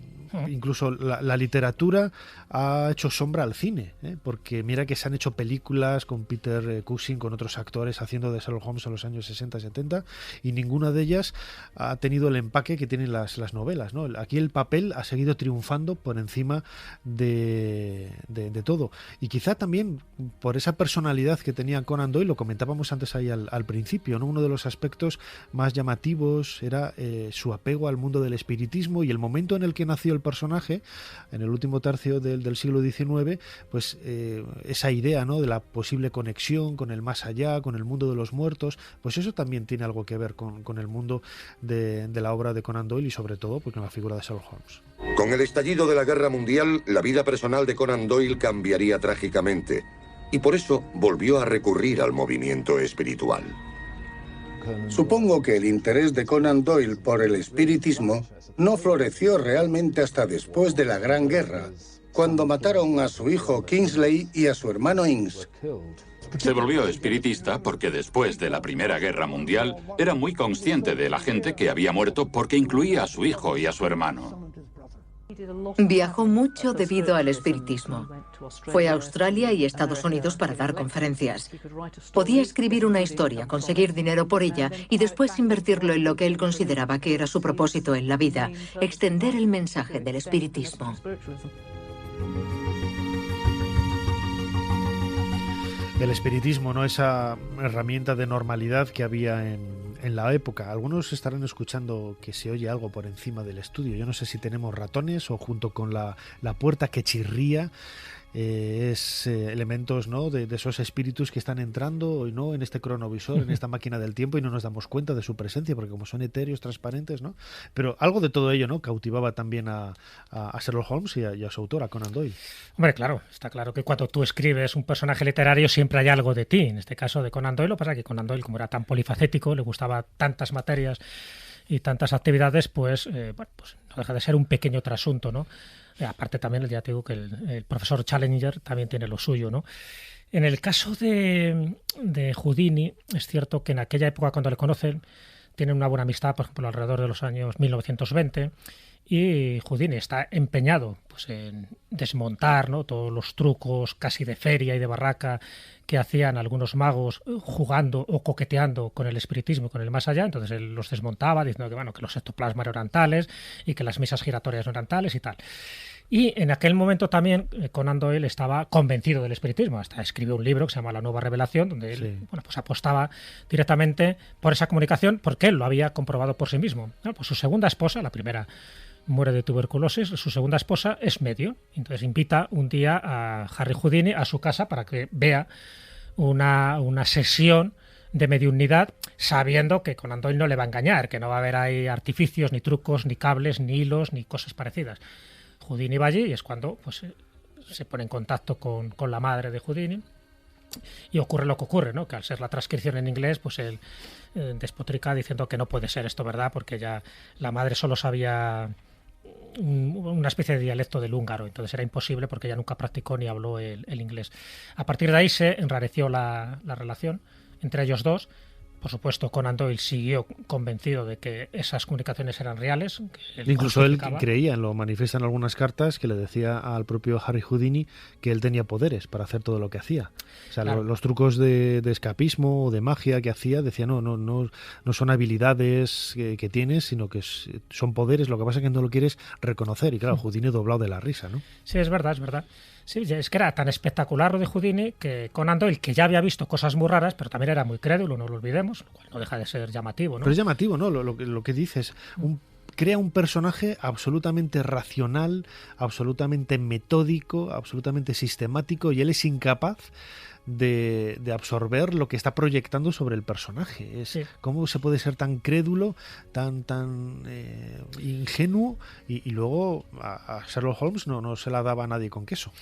S4: Incluso la literatura ha hecho sombra al cine, porque mira que se han hecho películas con Peter Cushing, con otros actores haciendo de Sherlock Holmes en los años 60 y 70, y ninguna de ellas ha tenido el empaque que tienen las novelas, ¿no? Aquí el papel ha seguido triunfando por encima de todo, y quizá también por esa personalidad que tenía Conan Doyle, lo comentábamos antes ahí al principio, ¿no? Uno de los aspectos más llamativos era su apego al mundo del espiritismo, y el momento en el que nació el personaje, en el último tercio del siglo XIX, pues esa idea, ¿no? De la posible conexión con el más allá, con el mundo de los muertos, pues eso también tiene algo que ver con el mundo de la obra de Conan Doyle, y sobre todo pues, con la figura de Sherlock Holmes.
S12: Con el estallido de la Guerra Mundial, la vida personal de Conan Doyle cambiaría trágicamente, y por eso volvió a recurrir al movimiento espiritual.
S11: Supongo que el interés de Conan Doyle por el espiritismo no floreció realmente hasta después de la Gran Guerra, cuando mataron a su hijo Kingsley y a su hermano Ince.
S9: Se volvió espiritista porque después de la Primera Guerra Mundial era muy consciente de la gente que había muerto porque incluía a su hijo y a su hermano.
S13: Viajó mucho debido al espiritismo. Fue a Australia y Estados Unidos para dar conferencias. Podía escribir una historia, conseguir dinero por ella y después invertirlo en lo que él consideraba que era su propósito en la vida, extender el mensaje del espiritismo.
S4: Del espiritismo, ¿no? Esa herramienta de normalidad que había en la época. Algunos estarán escuchando que se oye algo por encima del estudio. Yo no sé si tenemos ratones o junto con la puerta que chirría elementos, ¿no? de esos espíritus que están entrando, ¿no? En este cronovisor, en esta máquina del tiempo, y no nos damos cuenta de su presencia porque como son etéreos, transparentes, ¿no? Pero algo de todo ello, ¿no? Cautivaba también a Sherlock Holmes y a su autor, a Conan Doyle.
S6: Hombre, claro, está claro que cuando tú escribes un personaje literario siempre hay algo de ti. En este caso de Conan Doyle, lo que pasa es que Conan Doyle, como era tan polifacético, le gustaba tantas materias y tantas actividades, pues no deja de ser un pequeño trasunto, ¿no? Aparte también, ya te digo que el profesor Challenger también tiene lo suyo, ¿no? En el caso de Houdini, es cierto que en aquella época cuando le conocen, tienen una buena amistad, por ejemplo, alrededor de los años 1920, y Houdini está empeñado pues, en desmontar, ¿no? Todos los trucos casi de feria y de barraca que hacían algunos magos jugando o coqueteando con el espiritismo, con el más allá. Entonces él los desmontaba diciendo que, bueno, que los ectoplasmas eran tales y que las mesas giratorias no eran tales y tal. Y en aquel momento también Conan Doyle estaba convencido del espiritismo. Hasta escribió un libro que se llama La Nueva Revelación, donde él pues apostaba directamente por esa comunicación porque él lo había comprobado por sí mismo. Bueno, pues su segunda esposa, la primera muere de tuberculosis, su segunda esposa es medio. Entonces invita un día a Harry Houdini a su casa para que vea una sesión de mediunidad, sabiendo que Conan Doyle no le va a engañar, que no va a haber ahí artificios, ni trucos, ni cables, ni hilos, ni cosas parecidas. Houdini va allí y es cuando pues, se pone en contacto con la madre de Houdini y ocurre lo que ocurre, ¿no? Que al ser la transcripción en inglés, pues él despotrica diciendo que no puede ser esto verdad porque ya la madre solo sabía una especie de dialecto del húngaro, entonces era imposible porque ella nunca practicó ni habló el inglés. A partir de ahí se enrareció la relación entre ellos dos. Por supuesto, Conan Doyle siguió convencido de que esas comunicaciones eran reales.
S4: Incluso él creía, lo manifiesta en algunas cartas, que le decía al propio Harry Houdini que él tenía poderes para hacer todo lo que hacía. O sea, claro, los trucos de escapismo o de magia que hacía, decía, no son habilidades que tienes, sino que son poderes, lo que pasa es que no lo quieres reconocer. Y claro, Houdini doblado de la risa, ¿no?
S6: Sí, es verdad, es verdad. Sí, es que era tan espectacular lo de Houdini que Conan Doyle, que ya había visto cosas muy raras, pero también era muy crédulo, no lo olvidemos, lo cual no deja de ser llamativo, ¿no?
S4: Pero es llamativo, ¿no? Lo que dices, crea un personaje absolutamente racional, absolutamente metódico, absolutamente sistemático, y él es incapaz de absorber lo que está proyectando sobre el personaje. ¿Cómo se puede ser tan crédulo, tan ingenuo, y luego a Sherlock Holmes no se la daba a nadie con queso?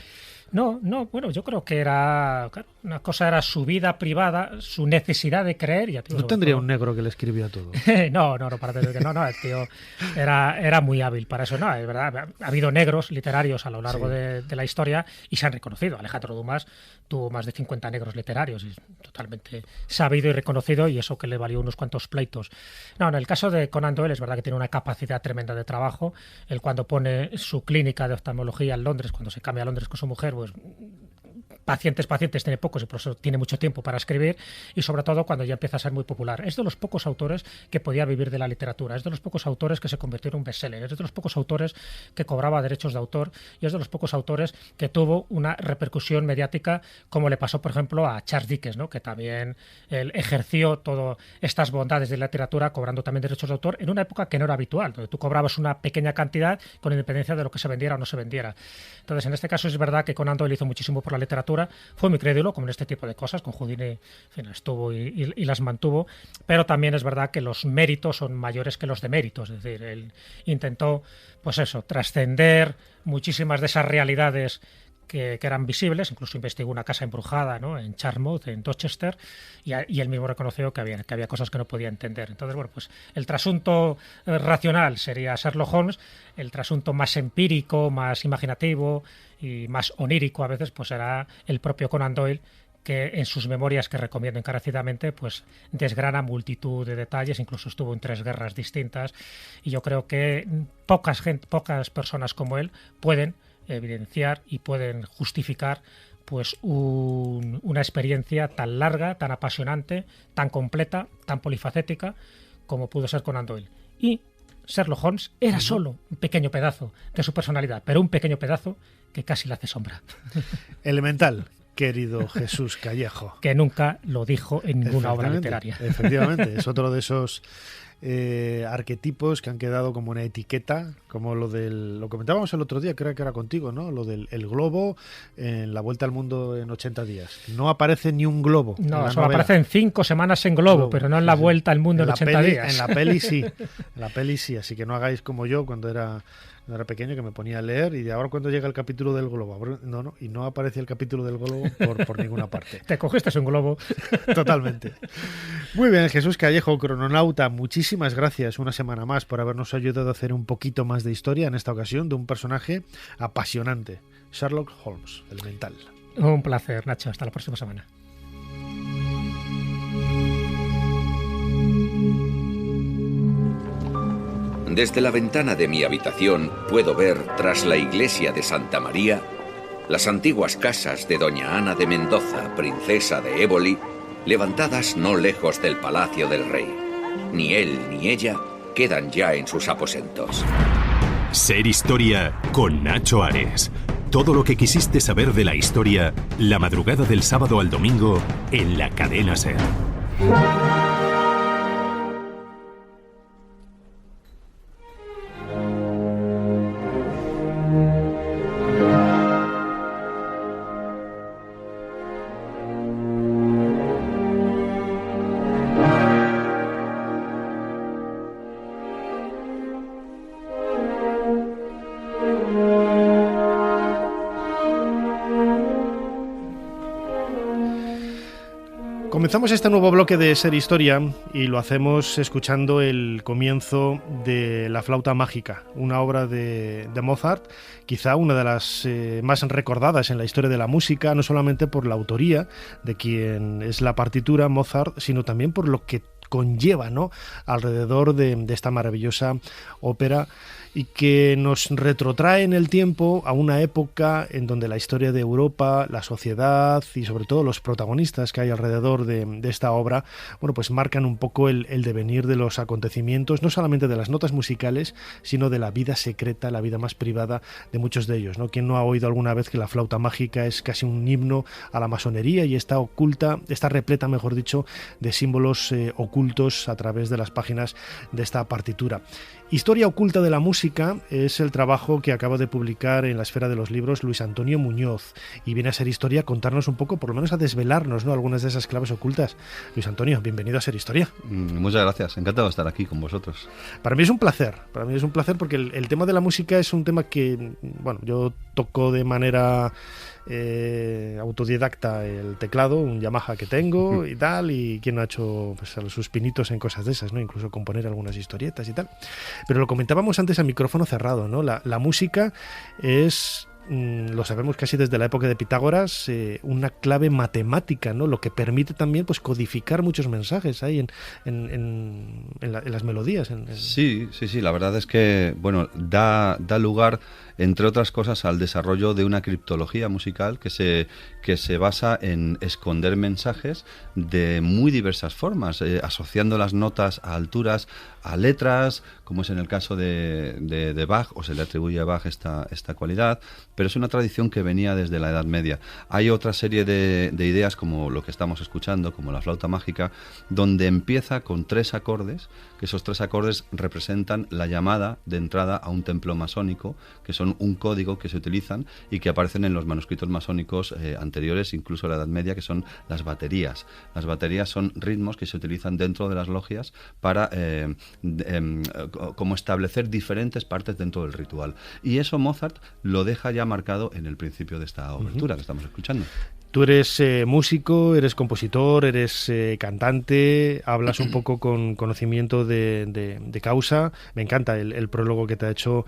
S6: No, bueno, yo creo que era, claro, una cosa era su vida privada, su necesidad de creer. Y
S4: ¿No tendría un negro que le escribía todo?
S6: No, para que no, el tío era muy hábil para eso. No, es verdad, ha habido negros literarios a lo largo de la historia y se han reconocido. Alejandro Dumas tuvo más de 50 negros literarios, y totalmente sabido y reconocido, y eso que le valió unos cuantos pleitos. No, en el caso de Conan Doyle es verdad que tiene una capacidad tremenda de trabajo. Él, cuando pone su clínica de oftalmología en Londres, cuando se cambia a Londres con su mujer, pues pacientes tiene pocos y por eso tiene mucho tiempo para escribir, y sobre todo cuando ya empieza a ser muy popular. Es de los pocos autores que podía vivir de la literatura, es de los pocos autores que se convirtió en un bestseller, es de los pocos autores que cobraba derechos de autor, y es de los pocos autores que tuvo una repercusión mediática, como le pasó, por ejemplo, a Charles Dickens, ¿no? Que también él ejerció todas estas bondades de la literatura cobrando también derechos de autor en una época que no era habitual, donde tú cobrabas una pequeña cantidad con independencia de lo que se vendiera o no se vendiera. Entonces, en este caso es verdad que Conan Doyle hizo muchísimo por la literatura, fue muy crédulo, como en este tipo de cosas, con Houdini, en fin, estuvo y las mantuvo, pero también es verdad que los méritos son mayores que los deméritos, es decir, él intentó, pues eso, trascender muchísimas de esas realidades que eran visibles. Incluso investigó una casa embrujada, ¿no?, en Charmouth, en Dorchester, y él mismo reconoció que había cosas que no podía entender. Entonces, bueno, pues el trasunto racional sería Sherlock Holmes, el trasunto más empírico, más imaginativo y más onírico a veces, pues era el propio Conan Doyle, que en sus memorias, que recomiendo encarecidamente, pues desgrana multitud de detalles. Incluso estuvo en 3 guerras distintas, y yo creo que pocas personas como él pueden evidenciar y pueden justificar pues una experiencia tan larga, tan apasionante, tan completa, tan polifacética como pudo ser Conan Doyle. Y Sherlock Holmes era solo un pequeño pedazo de su personalidad, pero un pequeño pedazo que casi le hace sombra.
S4: Elemental, querido Jesús Callejo.
S6: Que nunca lo dijo en ninguna obra literaria.
S4: Efectivamente, es otro de esos arquetipos que han quedado como una etiqueta, como lo comentábamos el otro día, creo que era contigo, ¿no? Lo del globo en La Vuelta al Mundo en 80 días. No aparece ni un globo.
S6: No, solo aparecen 5 semanas en globo, pero no en La Vuelta al Mundo en 80 días.
S4: En la peli sí, así que no hagáis como yo cuando era pequeño, que me ponía a leer, y de ahora cuando llega el capítulo del globo, y no aparece el capítulo del globo por ninguna parte.
S6: Te cogiste un globo.
S4: Totalmente. Muy bien, Jesús Callejo, crononauta, muchísimas gracias una semana más por habernos ayudado a hacer un poquito más de historia, en esta ocasión de un personaje apasionante, Sherlock Holmes, Elemental.
S6: Un placer, Nacho, hasta la próxima semana.
S14: Desde la ventana de mi habitación puedo ver, tras la iglesia de Santa María, las antiguas casas de doña Ana de Mendoza, princesa de Éboli, levantadas no lejos del palacio del rey. Ni él ni ella quedan ya en sus aposentos.
S15: Ser Historia con Nacho Ares. Todo lo que quisiste saber de la historia, la madrugada del sábado al domingo en la cadena SER.
S4: Comenzamos este nuevo bloque de Ser Historia y lo hacemos escuchando el comienzo de La Flauta Mágica, una obra de Mozart, quizá una de las más recordadas en la historia de la música, no solamente por la autoría de quien es la partitura, Mozart, sino también por lo que conlleva, ¿no?, alrededor de esta maravillosa ópera, y que nos retrotrae en el tiempo a una época en donde la historia de Europa, la sociedad y sobre todo los protagonistas que hay alrededor de esta obra, bueno, pues marcan un poco el devenir de los acontecimientos, no solamente de las notas musicales, sino de la vida secreta, la vida más privada de muchos de ellos, ¿no? ¿Quién no ha oído alguna vez que la flauta mágica es casi un himno a la masonería y está repleta, mejor dicho, de símbolos ocultos a través de las páginas de esta partitura? Historia oculta de la música es el trabajo que acaba de publicar en la Esfera de los Libros Luis Antonio Muñoz, y viene a Ser Historia a contarnos un poco, por lo menos a desvelarnos, ¿no?, algunas de esas claves ocultas. Luis Antonio, bienvenido a Ser Historia.
S16: Muchas gracias, encantado de estar aquí con vosotros.
S4: Para mí es un placer porque el tema de la música es un tema que, bueno, yo toco de manera autodidacta el teclado, un Yamaha que tengo y tal, y quien no ha hecho pues, sus pinitos en cosas de esas, ¿no? Incluso componer algunas historietas y tal. Pero lo comentábamos antes a micrófono cerrado, ¿no? La música es... lo sabemos casi desde la época de Pitágoras, una clave matemática, ¿no? Lo que permite también pues codificar muchos mensajes ahí en las melodías.
S16: Sí, la verdad es que bueno, da lugar, entre otras cosas, al desarrollo de una criptología musical que se basa en esconder mensajes de muy diversas formas, asociando las notas a alturas, a letras, como es en el caso de Bach, o se le atribuye a Bach esta cualidad, pero es una tradición que venía desde la Edad Media. Hay otra serie de ideas, como lo que estamos escuchando, como la flauta mágica, donde empieza con 3 acordes, que esos 3 acordes representan la llamada de entrada a un templo masónico, que son un código que se utilizan y que aparecen en los manuscritos masónicos anteriores, incluso a la Edad Media, que son las baterías. Las baterías son ritmos que se utilizan dentro de las logias para como establecer diferentes partes dentro del ritual. Y eso Mozart lo deja ya marcado en el principio de esta obertura que estamos escuchando.
S4: Tú eres músico, eres compositor, eres cantante, hablas un poco con conocimiento de causa. Me encanta el prólogo que te ha hecho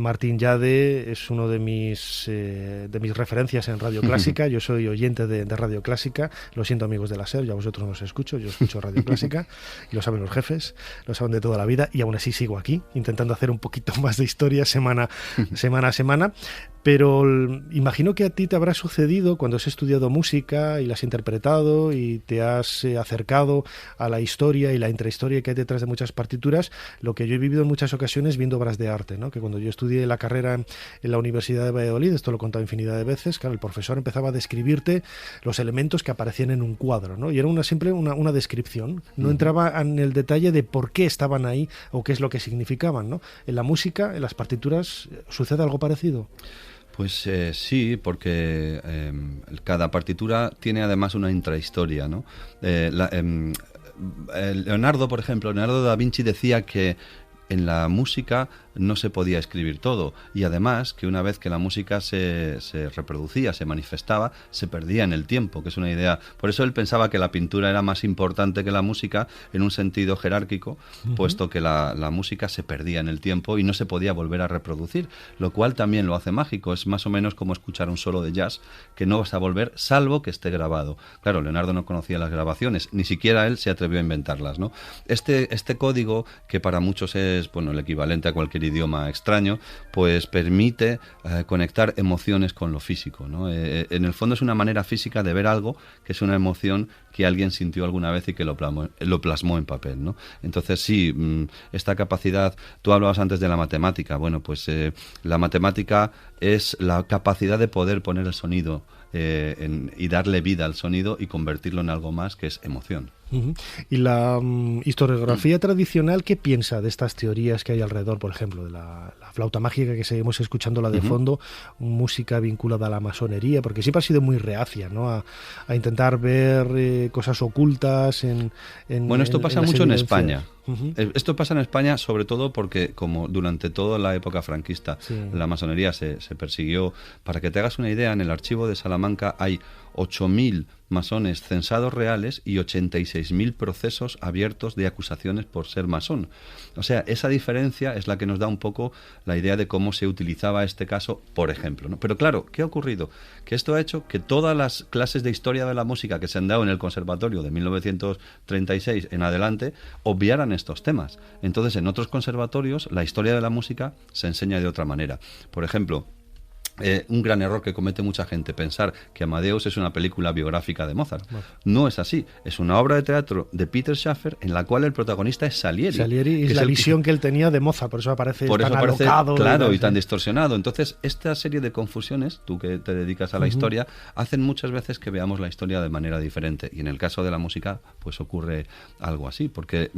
S4: Martín Yade, es uno de mis referencias en Radio Clásica. Yo soy oyente de Radio Clásica, lo siento amigos de la SER, yo a vosotros no os escucho, yo escucho Radio Clásica y lo saben los jefes, lo saben de toda la vida y aún así sigo aquí, intentando hacer un poquito más de historia semana a semana. Pero imagino que a ti te habrá sucedido cuando has estudiado música y la has interpretado y te has acercado a la historia y la intrahistoria que hay detrás de muchas partituras, lo que yo he vivido en muchas ocasiones viendo obras de arte, ¿no? Que cuando yo estudié la carrera en la Universidad de Valladolid, esto lo he contado infinidad de veces, claro, el profesor empezaba a describirte los elementos que aparecían en un cuadro, ¿no? Y era siempre una descripción, no entraba en el detalle de por qué estaban ahí o qué es lo que significaban, ¿no? En la música, en las partituras, ¿sucede algo parecido?
S16: Pues sí, porque cada partitura tiene además una intrahistoria, ¿no? Leonardo, por ejemplo, Leonardo da Vinci decía que en la música no se podía escribir todo, y además que una vez que la música se reproducía, se manifestaba, se perdía en el tiempo, que es una idea. Por eso él pensaba que la pintura era más importante que la música en un sentido jerárquico, puesto que la música se perdía en el tiempo y no se podía volver a reproducir, lo cual también lo hace mágico. Es más o menos como escuchar un solo de jazz que no vas a volver salvo que esté grabado. Claro, Leonardo no conocía las grabaciones, ni siquiera él se atrevió a inventarlas, ¿no? Este código, que para muchos es el equivalente a cualquier idioma extraño, pues permite conectar emociones con lo físico, ¿no? En el fondo es una manera física de ver algo que es una emoción que alguien sintió alguna vez y que lo plasmó en papel, ¿no? Entonces sí, esta capacidad, tú hablabas antes de la matemática, bueno, pues la matemática es la capacidad de poder poner el sonido y darle vida al sonido y convertirlo en algo más, que es emoción.
S4: ¿Y la historiografía tradicional qué piensa de estas teorías que hay alrededor, por ejemplo, de la flauta mágica, que seguimos escuchándola de fondo, música vinculada a la masonería, porque siempre ha sido muy reacia, ¿no? a intentar ver cosas ocultas
S16: Bueno, esto pasa mucho en España. Esto pasa en España sobre todo porque, como durante toda la época franquista la masonería se persiguió. Para que te hagas una idea, en el archivo de Salamanca hay 8.000 masones censados reales y 86.000 procesos abiertos de acusaciones por ser masón. O sea, esa diferencia es la que nos da un poco la idea de cómo se utilizaba este caso, por ejemplo, ¿no? Pero claro, ¿qué ha ocurrido? Que esto ha hecho que todas las clases de historia de la música que se han dado en el conservatorio de 1936 en adelante obviaran estos temas. Entonces, en otros conservatorios la historia de la música se enseña de otra manera. Por ejemplo, un gran error que comete mucha gente, pensar que Amadeus es una película biográfica de Mozart. No es así. Es una obra de teatro de Peter Schaffer en la cual el protagonista es Salieri.
S4: Salieri es la visión que él tenía de Mozart, por eso aparece tan alocado.
S16: Claro, y tan distorsionado. Entonces, esta serie de confusiones, tú que te dedicas a la historia, hacen muchas veces que veamos la historia de manera diferente. Y en el caso de la música, pues ocurre algo así, porque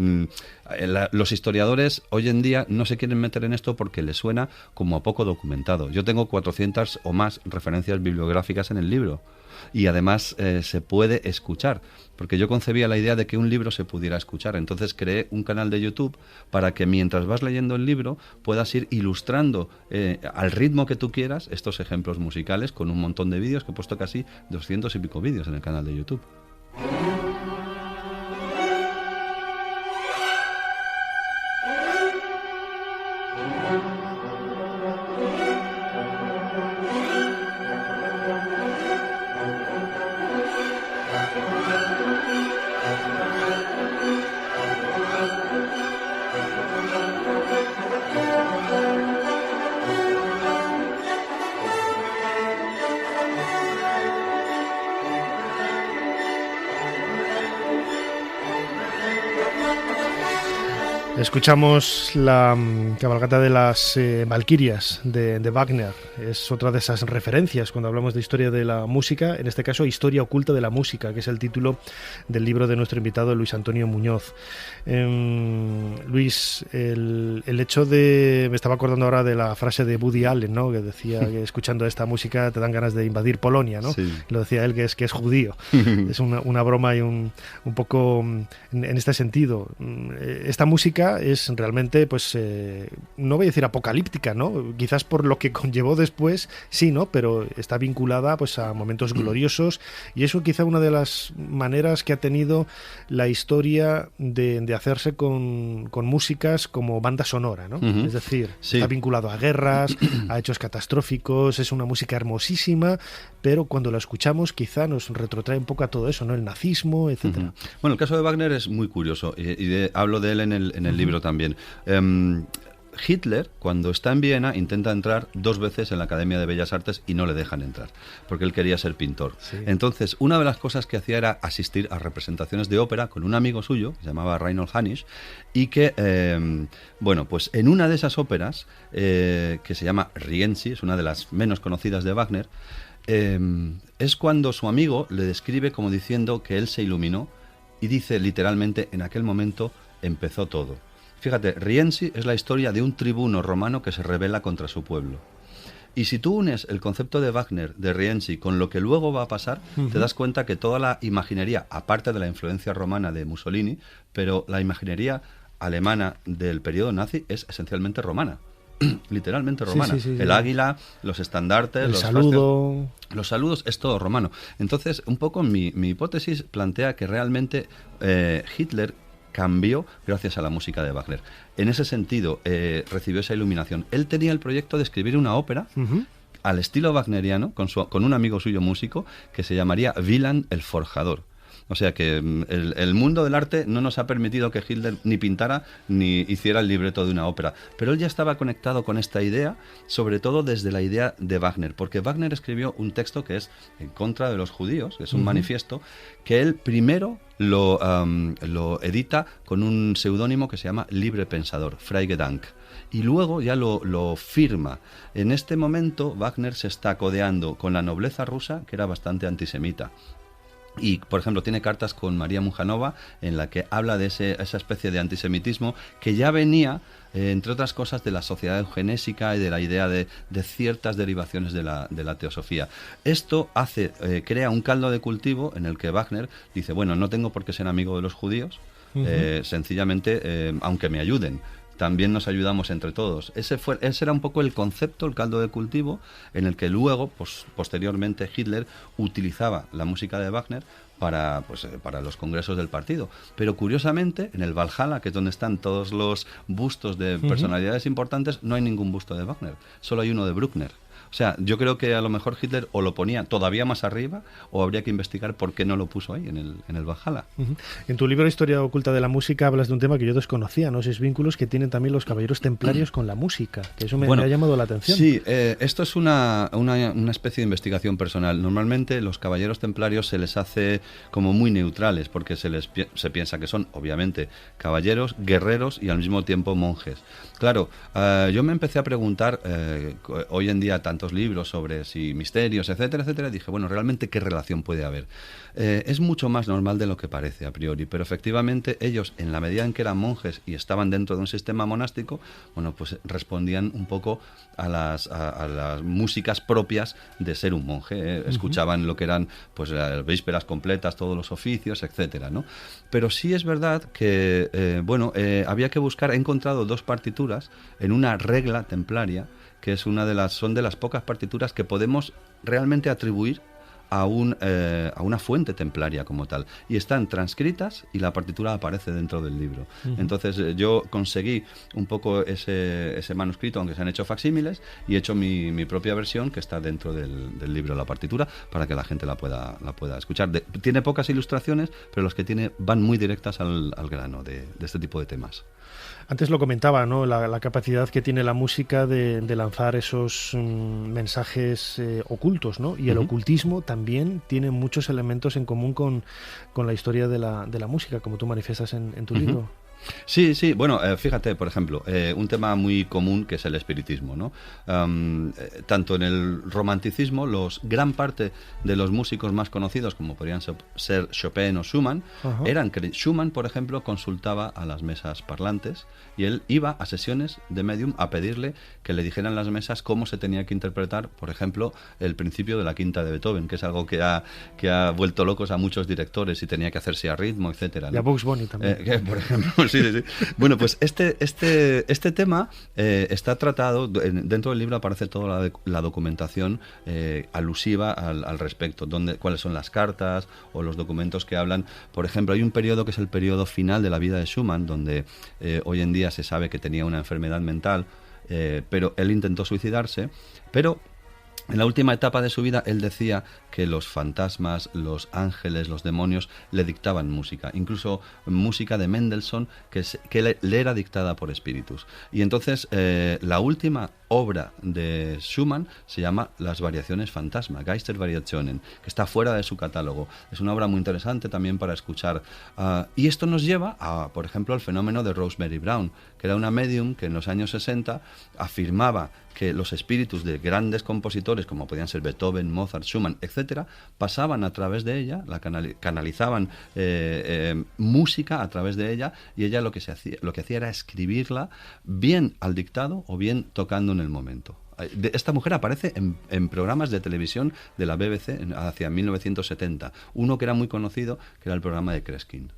S16: los historiadores hoy en día no se quieren meter en esto porque les suena como a poco documentado. Yo tengo 400 200 o más referencias bibliográficas en el libro. Y además se puede escuchar, porque yo concebía la idea de que un libro se pudiera escuchar. Entonces creé un canal de YouTube para que mientras vas leyendo el libro puedas ir ilustrando al ritmo que tú quieras estos ejemplos musicales con un montón de vídeos, que he puesto casi 200 y pico vídeos en el canal de YouTube.
S4: Escuchamos la cabalgata de las Valquirias de Wagner. Es otra de esas referencias cuando hablamos de historia de la música, en este caso Historia oculta de la música, que es el título del libro de nuestro invitado Luis Antonio Muñoz. Luis, el hecho de... Me estaba acordando ahora de la frase de Woody Allen, ¿no?, que decía que escuchando esta música te dan ganas de invadir Polonia, ¿no? Sí. Lo decía él, que es judío. Es una broma y un poco en este sentido. Esta música es realmente, pues, no voy a decir apocalíptica, ¿no? Quizás por lo que conllevó después, sí, ¿no? Pero está vinculada, pues, a momentos gloriosos, y eso quizá una de las maneras que ha tenido la historia de hacerse con músicas como banda sonora, ¿no? Uh-huh. Es decir, sí, está vinculado a guerras, a hechos catastróficos, es una música hermosísima, pero cuando la escuchamos quizá nos retrotrae un poco a todo eso, ¿no? El nazismo, etcétera.
S16: Uh-huh. Bueno, el caso de Wagner es muy curioso, hablo de él en el libro también. Hitler, cuando está en Viena, intenta entrar 2 veces en la Academia de Bellas Artes y no le dejan entrar, porque él quería ser pintor. Sí. Entonces, una de las cosas que hacía era asistir a representaciones de ópera con un amigo suyo, que se llamaba Reinhold Hanisch, y que, bueno, pues en una de esas óperas, que se llama Rienzi, es una de las menos conocidas de Wagner, es cuando su amigo le describe como diciendo que él se iluminó, y dice literalmente, en aquel momento empezó todo. Fíjate, Rienzi es la historia de un tribuno romano que se rebela contra su pueblo. Y si tú unes el concepto de Wagner, de Rienzi, con lo que luego va a pasar, uh-huh, te das cuenta que toda la imaginería, aparte de la influencia romana de Mussolini, pero la imaginería alemana del periodo nazi es esencialmente romana. Literalmente romana. Sí. El águila, los estandartes,
S4: los saludo.
S16: Los saludos, es todo romano. Entonces, un poco mi hipótesis plantea que realmente Hitler cambió gracias a la música de Wagner. En ese sentido, recibió esa iluminación. Él tenía el proyecto de escribir una ópera uh-huh, al estilo wagneriano, con un amigo suyo músico, que se llamaría Wieland el Forjador. O sea que el mundo del arte no nos ha permitido que Hitler ni pintara ni hiciera el libreto de una ópera. Pero él ya estaba conectado con esta idea, sobre todo desde la idea de Wagner, porque Wagner escribió un texto que es en contra de los judíos, que es un uh-huh, manifiesto, que él primero lo edita con un seudónimo que se llama Libre Pensador, Frei Gedank. Y luego ya lo firma. En este momento Wagner se está codeando con la nobleza rusa, que era bastante antisemita. Y, por ejemplo, tiene cartas con María Mujanova en la que habla de esa especie de antisemitismo que ya venía, entre otras cosas, de la sociedad eugenésica y de la idea de ciertas derivaciones de la teosofía. Esto crea un caldo de cultivo en el que Wagner dice, bueno, no tengo por qué ser amigo de los judíos, uh-huh, sencillamente, aunque me ayuden, también nos ayudamos entre todos. Ese era un poco el concepto, el caldo de cultivo, en el que luego, posteriormente, Hitler utilizaba la música de Wagner para los congresos del partido. Pero curiosamente, en el Valhalla, que es donde están todos los bustos de personalidades importantes, no hay ningún busto de Wagner, solo hay uno de Bruckner. O sea, yo creo que a lo mejor Hitler o lo ponía todavía más arriba o habría que investigar por qué no lo puso ahí en el Valhalla. Uh-huh.
S4: En tu libro Historia oculta de la música hablas de un tema que yo desconocía, ¿no? Esos vínculos que tienen también los caballeros templarios con la música, que eso me ha llamado la atención.
S16: Sí, esto es una especie de investigación personal. Normalmente los caballeros templarios se les hace como muy neutrales porque se piensa que son, obviamente, caballeros, guerreros y al mismo tiempo monjes. Claro, yo me empecé a preguntar, hoy en día tanto tantos libros sobre misterios, etcétera, etcétera, dije, bueno, realmente qué relación puede haber. Es mucho más normal de lo que parece a priori, pero efectivamente ellos, en la medida en que eran monjes y estaban dentro de un sistema monástico, bueno, pues respondían un poco a las músicas propias de ser un monje. Escuchaban lo que eran pues las vísperas completas, todos los oficios, etcétera, ¿no? Pero sí es verdad que había que buscar. He encontrado 2 partituras en una regla templaria, que es son de las pocas partituras que podemos realmente atribuir a una fuente templaria como tal, y están transcritas y la partitura aparece dentro del libro. Entonces yo conseguí un poco ese manuscrito, aunque se han hecho facsímiles, y he hecho mi propia versión que está dentro del libro, la partitura, para que la gente la pueda escuchar. Tiene pocas ilustraciones, pero las que tiene van muy directas al grano de este tipo de temas.
S4: Antes lo comentaba, ¿no? La capacidad que tiene la música de lanzar esos mensajes ocultos, ¿no? Y el ocultismo también tiene muchos elementos en común con la historia de la música, como tú manifiestas en tu libro.
S16: Sí, sí. Bueno, fíjate, por ejemplo, un tema muy común que es el espiritismo, ¿no? Tanto en el romanticismo, gran parte de los músicos más conocidos, como podrían ser Chopin o Schumann, eran que Schumann, por ejemplo, consultaba a las mesas parlantes y él iba a sesiones de medium a pedirle que le dijeran las mesas cómo se tenía que interpretar, por ejemplo, el principio de la quinta de Beethoven, que es algo que ha vuelto locos a muchos directores y tenía que hacerse a ritmo, etcétera, ¿no?
S4: Y a Bugs Bunny también.
S16: Por ejemplo, sí. Bueno, pues este tema está tratado, dentro del libro aparece toda la documentación alusiva al respecto, cuáles son las cartas o los documentos que hablan. Por ejemplo, hay un periodo que es el periodo final de la vida de Schumann, donde hoy en día se sabe que tenía una enfermedad mental, pero él intentó suicidarse, pero en la última etapa de su vida él decía que los fantasmas, los ángeles, los demonios le dictaban música, incluso música de Mendelssohn que le era dictada por espíritus. Y entonces la última obra de Schumann se llama Las variaciones fantasma, Geistervariationen, que está fuera de su catálogo. Es una obra muy interesante también para escuchar. Y esto nos lleva, por ejemplo, al fenómeno de Rosemary Brown, que era una medium que en los años 60 afirmaba que los espíritus de grandes compositores, como podían ser Beethoven, Mozart, Schumann, etcétera, pasaban a través de ella, canalizaban música a través de ella, y ella lo que hacía era escribirla bien al dictado o bien tocando en el momento. Esta mujer aparece en programas de televisión de la BBC hacia 1970. Uno que era muy conocido, que era el programa de Kreskin.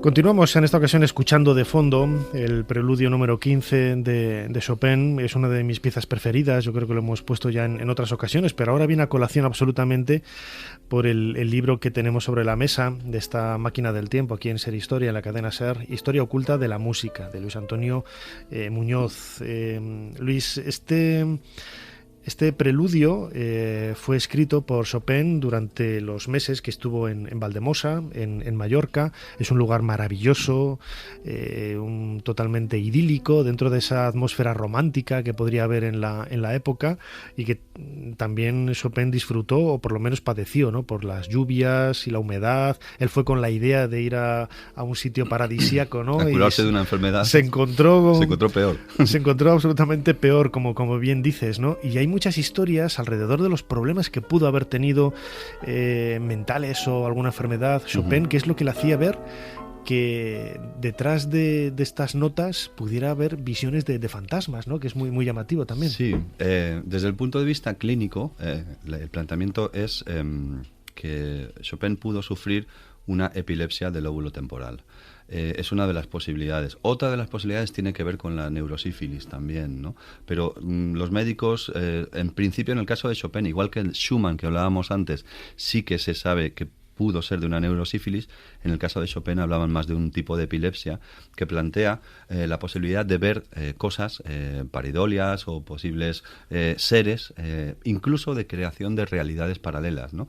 S4: Continuamos en esta ocasión escuchando de fondo el preludio número 15 de Chopin. Es una de mis piezas preferidas, yo creo que lo hemos puesto ya en otras ocasiones, pero ahora viene a colación absolutamente por el libro que tenemos sobre la mesa de esta máquina del tiempo aquí en Ser Historia, en la cadena Ser, Historia oculta de la música, de Luis Antonio Muñoz. Luis, este preludio fue escrito por Chopin durante los meses que estuvo en Valdemosa, en Mallorca. Es un lugar maravilloso, totalmente idílico, dentro de esa atmósfera romántica que podría haber en la época, y que también Chopin disfrutó, o por lo menos padeció, ¿no? Por las lluvias y la humedad. Él fue con la idea de ir a un sitio paradisíaco, ¿no?
S16: A curarse de una enfermedad.
S4: Se encontró
S16: peor.
S4: Se encontró absolutamente peor, como bien dices, ¿no? Y hay muchas historias alrededor de los problemas que pudo haber tenido mentales o alguna enfermedad Chopin, que es lo que le hacía ver que detrás de estas notas pudiera haber visiones de fantasmas, ¿no? Que es muy, muy llamativo también.
S16: Sí, desde el punto de vista clínico, el planteamiento es que Chopin pudo sufrir una epilepsia del lóbulo temporal. Es una de las posibilidades. Otra de las posibilidades tiene que ver con la neurosífilis también, ¿no? Pero los médicos, en principio en el caso de Chopin, igual que el Schumann que hablábamos antes, sí que se sabe que pudo ser de una neurosífilis. En el caso de Chopin hablaban más de un tipo de epilepsia que plantea la posibilidad de ver cosas, pareidolias o posibles seres, incluso de creación de realidades paralelas, ¿no?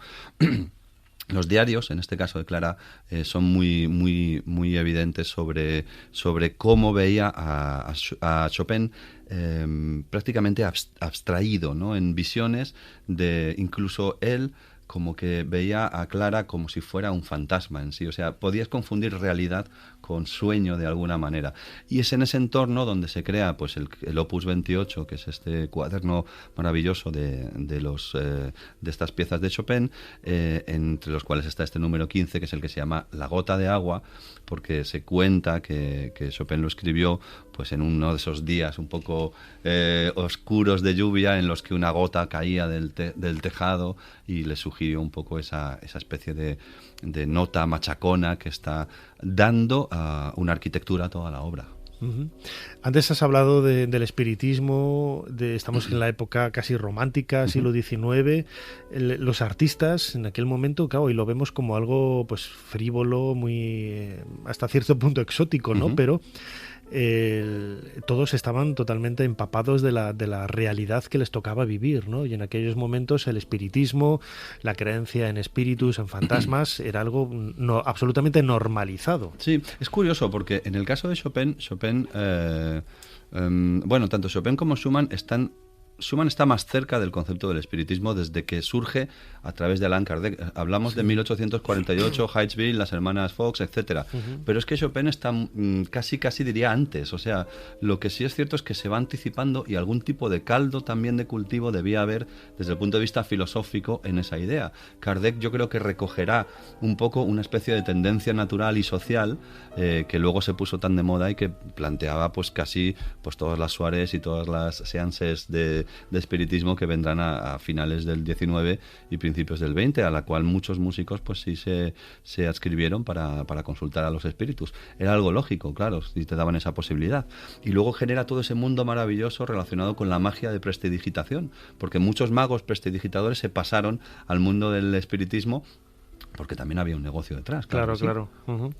S16: Los diarios, en este caso de Clara, son muy evidentes sobre cómo veía a Chopin prácticamente abstraído, ¿no? En visiones de incluso él como que veía a Clara como si fuera un fantasma en sí, o sea, podías confundir realidad con sueño de alguna manera. Y es en ese entorno donde se crea pues el Opus 28, que es este cuaderno maravilloso de estas piezas de Chopin, entre los cuales está este número 15, que es el que se llama La gota de agua, porque se cuenta que Chopin lo escribió pues en uno de esos días un poco oscuros de lluvia en los que una gota caía del tejado y le sugirió un poco esa especie de nota machacona que está dando una arquitectura a toda la obra.
S4: Uh-huh. Antes has hablado del espiritismo, estamos en la época casi romántica, siglo XIX. Los artistas en aquel momento, claro, y lo vemos como algo pues frívolo, muy hasta cierto punto exótico, ¿no? Pero todos estaban totalmente empapados de la realidad que les tocaba vivir, ¿no? Y en aquellos momentos el espiritismo, la creencia en espíritus, en fantasmas, era algo absolutamente normalizado.
S16: Sí, es curioso porque en el caso de Chopin, bueno, tanto Chopin como Schumann está más cerca del concepto del espiritismo desde que surge a través de Allan Kardec. Hablamos de 1848, Hitchville, las hermanas Fox, etcétera. Pero es que Chopin está casi diría antes. O sea, lo que sí es cierto es que se va anticipando y algún tipo de caldo también de cultivo debía haber desde el punto de vista filosófico en esa idea. Kardec yo creo que recogerá un poco una especie de tendencia natural y social que luego se puso tan de moda y que planteaba pues casi pues todas las soirées y todas las seances de espiritismo que vendrán a finales del 19 y principios del 20, a la cual muchos músicos pues sí se adscribieron para consultar a los espíritus. Era algo lógico, claro, si te daban esa posibilidad. Y luego genera todo ese mundo maravilloso relacionado con la magia de prestidigitación, porque muchos magos prestidigitadores se pasaron al mundo del espiritismo porque también había un negocio detrás.
S4: Claro,
S16: sí.
S4: Claro. Uh-huh.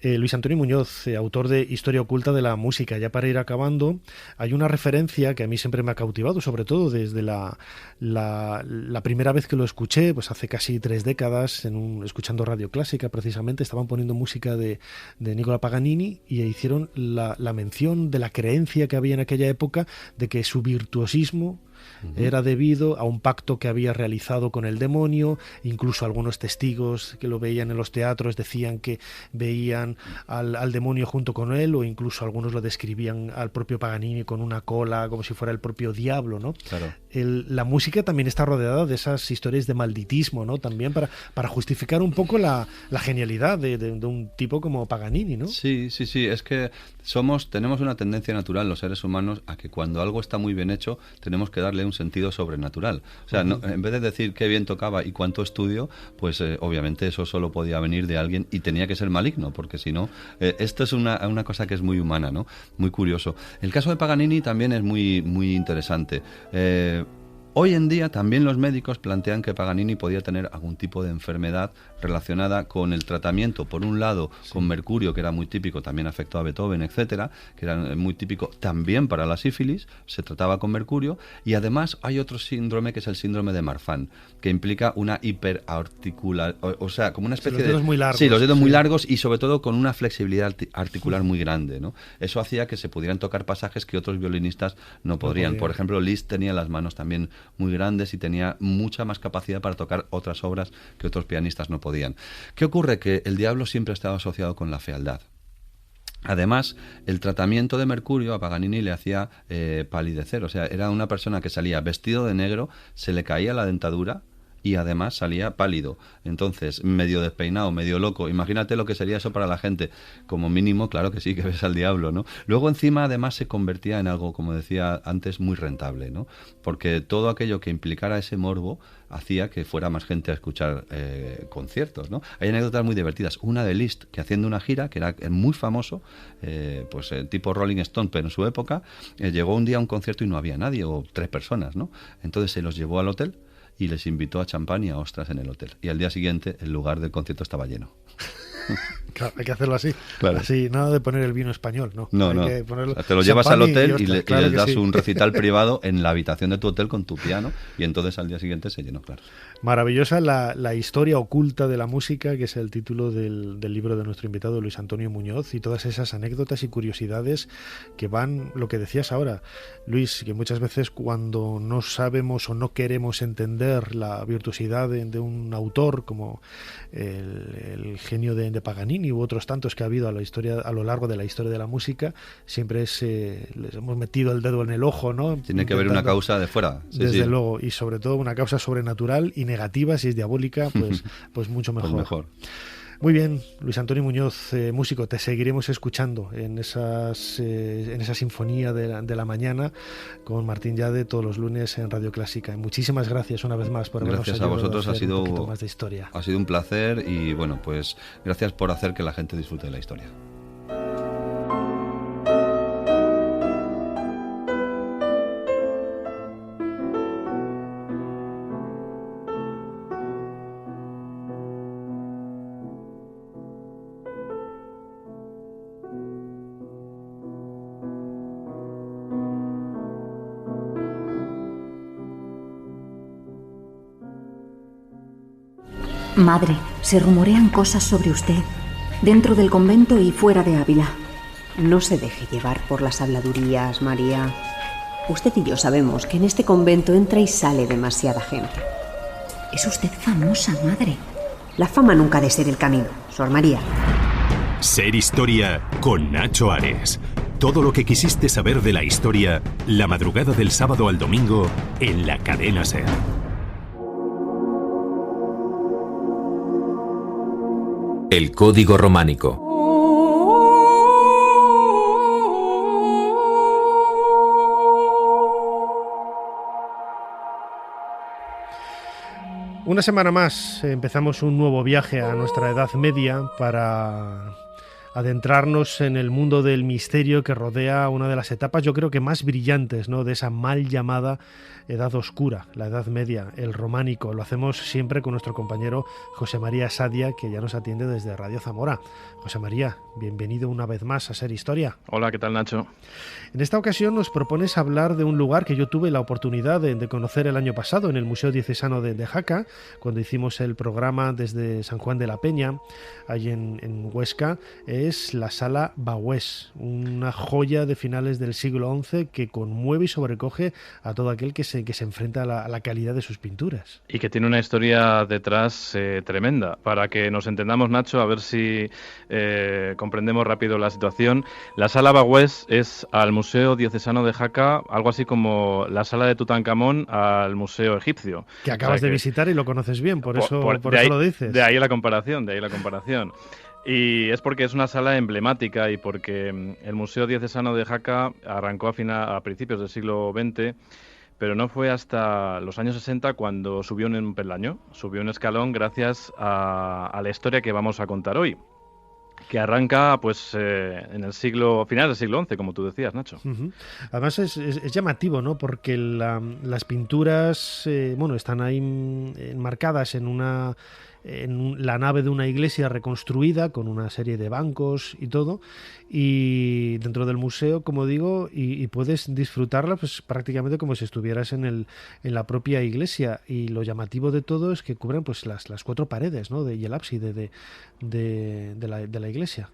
S4: Luis Antonio Muñoz, autor de Historia oculta de la música. Ya para ir acabando, hay una referencia que a mí siempre me ha cautivado, sobre todo desde la primera vez que lo escuché, pues hace casi 3 décadas, escuchando Radio Clásica, precisamente, estaban poniendo música de Nicola Paganini y hicieron la mención de la creencia que había en aquella época de que su virtuosismo era debido a un pacto que había realizado con el demonio. Incluso algunos testigos que lo veían en los teatros decían que veían al demonio junto con él, o incluso algunos lo describían al propio Paganini con una cola como si fuera el propio diablo, ¿no? Claro. La música también está rodeada de esas historias de malditismo, ¿no? También para justificar un poco la genialidad de un tipo como Paganini, ¿no?
S16: Sí, es que tenemos una tendencia natural los seres humanos a que cuando algo está muy bien hecho tenemos que darle un sentido sobrenatural. O sea, en vez de decir qué bien tocaba y cuánto estudio, pues obviamente eso solo podía venir de alguien y tenía que ser maligno, porque si no, esto es una cosa que es muy humana, ¿no? Muy curioso. El caso de Paganini también es muy interesante. Hoy en día también los médicos plantean que Paganini podía tener algún tipo de enfermedad relacionada con el tratamiento, por un lado con mercurio, que era muy típico, también afectó a Beethoven, etcétera, que era muy típico también para la sífilis, se trataba con mercurio, y además hay otro síndrome que es el síndrome de Marfan, que implica una hiperarticular, o sea, como una especie
S4: los dedos muy largos.
S16: Sí, los dedos muy largos y sobre todo con una flexibilidad articular muy grande, ¿no? Eso hacía que se pudieran tocar pasajes que otros violinistas no podrían. Por ejemplo, Liszt tenía las manos también muy grandes y tenía mucha más capacidad para tocar otras obras que otros pianistas no podían. ¿Qué ocurre? Que el diablo siempre estaba asociado con la fealdad. Además, el tratamiento de mercurio a Paganini le hacía palidecer, o sea, era una persona que salía vestido de negro, se le caía la dentadura y además salía pálido. Entonces, medio despeinado, medio loco. Imagínate lo que sería eso para la gente. Como mínimo, claro que sí, que ves al diablo, ¿no? Luego, encima, además, se convertía en algo, como decía antes, muy rentable, ¿no? Porque todo aquello que implicara ese morbo hacía que fuera más gente a escuchar conciertos, ¿no? Hay anécdotas muy divertidas. Una de Liszt, que haciendo una gira, que era muy famoso, tipo Rolling Stone, pero en su época, llegó un día a un concierto y no había nadie, o 3 personas, ¿no? Entonces se los llevó al hotel y les invitó a champán y a ostras en el hotel. Y al día siguiente el lugar del concierto estaba lleno.
S4: Claro, hay que hacerlo así.
S16: Claro.
S4: Así, nada de poner el vino español, ¿no?
S16: No,
S4: hay
S16: no.
S4: que ponerlo,
S16: o sea, te lo llevas al hotel y les das
S4: sí.
S16: un recital privado en la habitación de tu hotel con tu piano, y entonces al día siguiente se llenó, claro.
S4: Maravillosa la historia oculta de la música, que es el título del libro de nuestro invitado Luis Antonio Muñoz, y todas esas anécdotas y curiosidades que van, lo que decías ahora, Luis, que muchas veces cuando no sabemos o no queremos entender la virtuosidad de un autor como el genio de Paganini u otros tantos que ha habido a lo largo de la historia de la música, siempre les hemos metido el dedo en el ojo, ¿no?
S16: Tiene que haber una causa de fuera. Sí,
S4: desde luego, y sobre todo una causa sobrenatural y negativa, si es diabólica, pues mucho mejor.
S16: Pues mejor.
S4: Muy bien, Luis Antonio Muñoz, músico, te seguiremos escuchando en esa sinfonía de la mañana con Martín Yade todos los lunes en Radio Clásica. Muchísimas gracias una vez más por habernos ayudado.
S16: Gracias a vosotros,
S4: a hacer un poquito más de historia.
S16: Ha sido un placer y bueno, pues gracias por hacer que la gente disfrute de la historia.
S17: Madre, se rumorean cosas sobre usted, dentro del convento y fuera de Ávila.
S18: No se deje llevar por las habladurías, María. Usted y yo sabemos que en este convento entra y sale demasiada gente.
S17: Es usted famosa, madre.
S18: La fama nunca ha de ser el camino, Sor María.
S15: Ser Historia con Nacho Ares. Todo lo que quisiste saber de la historia, la madrugada del sábado al domingo en la cadena SER.
S19: El Código Románico.
S4: Una semana más empezamos un nuevo viaje a nuestra Edad Media para adentrarnos en el mundo del misterio que rodea una de las etapas, yo creo que más brillantes, ¿no?, de esa mal llamada Edad Oscura, la Edad Media, el románico. Lo hacemos siempre con nuestro compañero José María Sadia, que ya nos atiende desde Radio Zamora. José María, bienvenido una vez más a Ser Historia.
S20: Hola, ¿qué tal, Nacho? En
S4: esta ocasión nos propones hablar de un lugar que yo tuve la oportunidad de conocer el año pasado en el Museo Diocesano de Jaca, cuando hicimos el programa desde San Juan de la Peña, ahí en Huesca. Es la Sala Baués, una joya de finales del siglo XI que conmueve y sobrecoge a todo aquel que se enfrenta a la calidad de sus pinturas.
S20: Y que tiene una historia detrás tremenda. Para que nos entendamos, Nacho, a ver si comprendemos rápido la situación. La Sala Baués es al Museo Diocesano de Jaca algo así como la Sala de Tutankamón al Museo Egipcio.
S4: Que acabas de visitar y lo conoces bien, por eso lo dices.
S20: De ahí la comparación. Y es porque es una sala emblemática y porque el Museo Diocesano de Jaca arrancó a principios del siglo XX, pero no fue hasta los años 60 cuando subió un peldaño, subió un escalón gracias a la historia que vamos a contar hoy, que arranca pues en el final del siglo XI, como tú decías, Nacho.
S4: Uh-huh. Además es llamativo, ¿no? Porque las pinturas están ahí enmarcadas en la nave de una iglesia reconstruida con una serie de bancos y todo, y dentro del museo, como digo, y puedes disfrutarla pues prácticamente como si estuvieras en la propia iglesia. Y lo llamativo de todo es que cubren pues las cuatro paredes, ¿no?, y el ábside de la iglesia.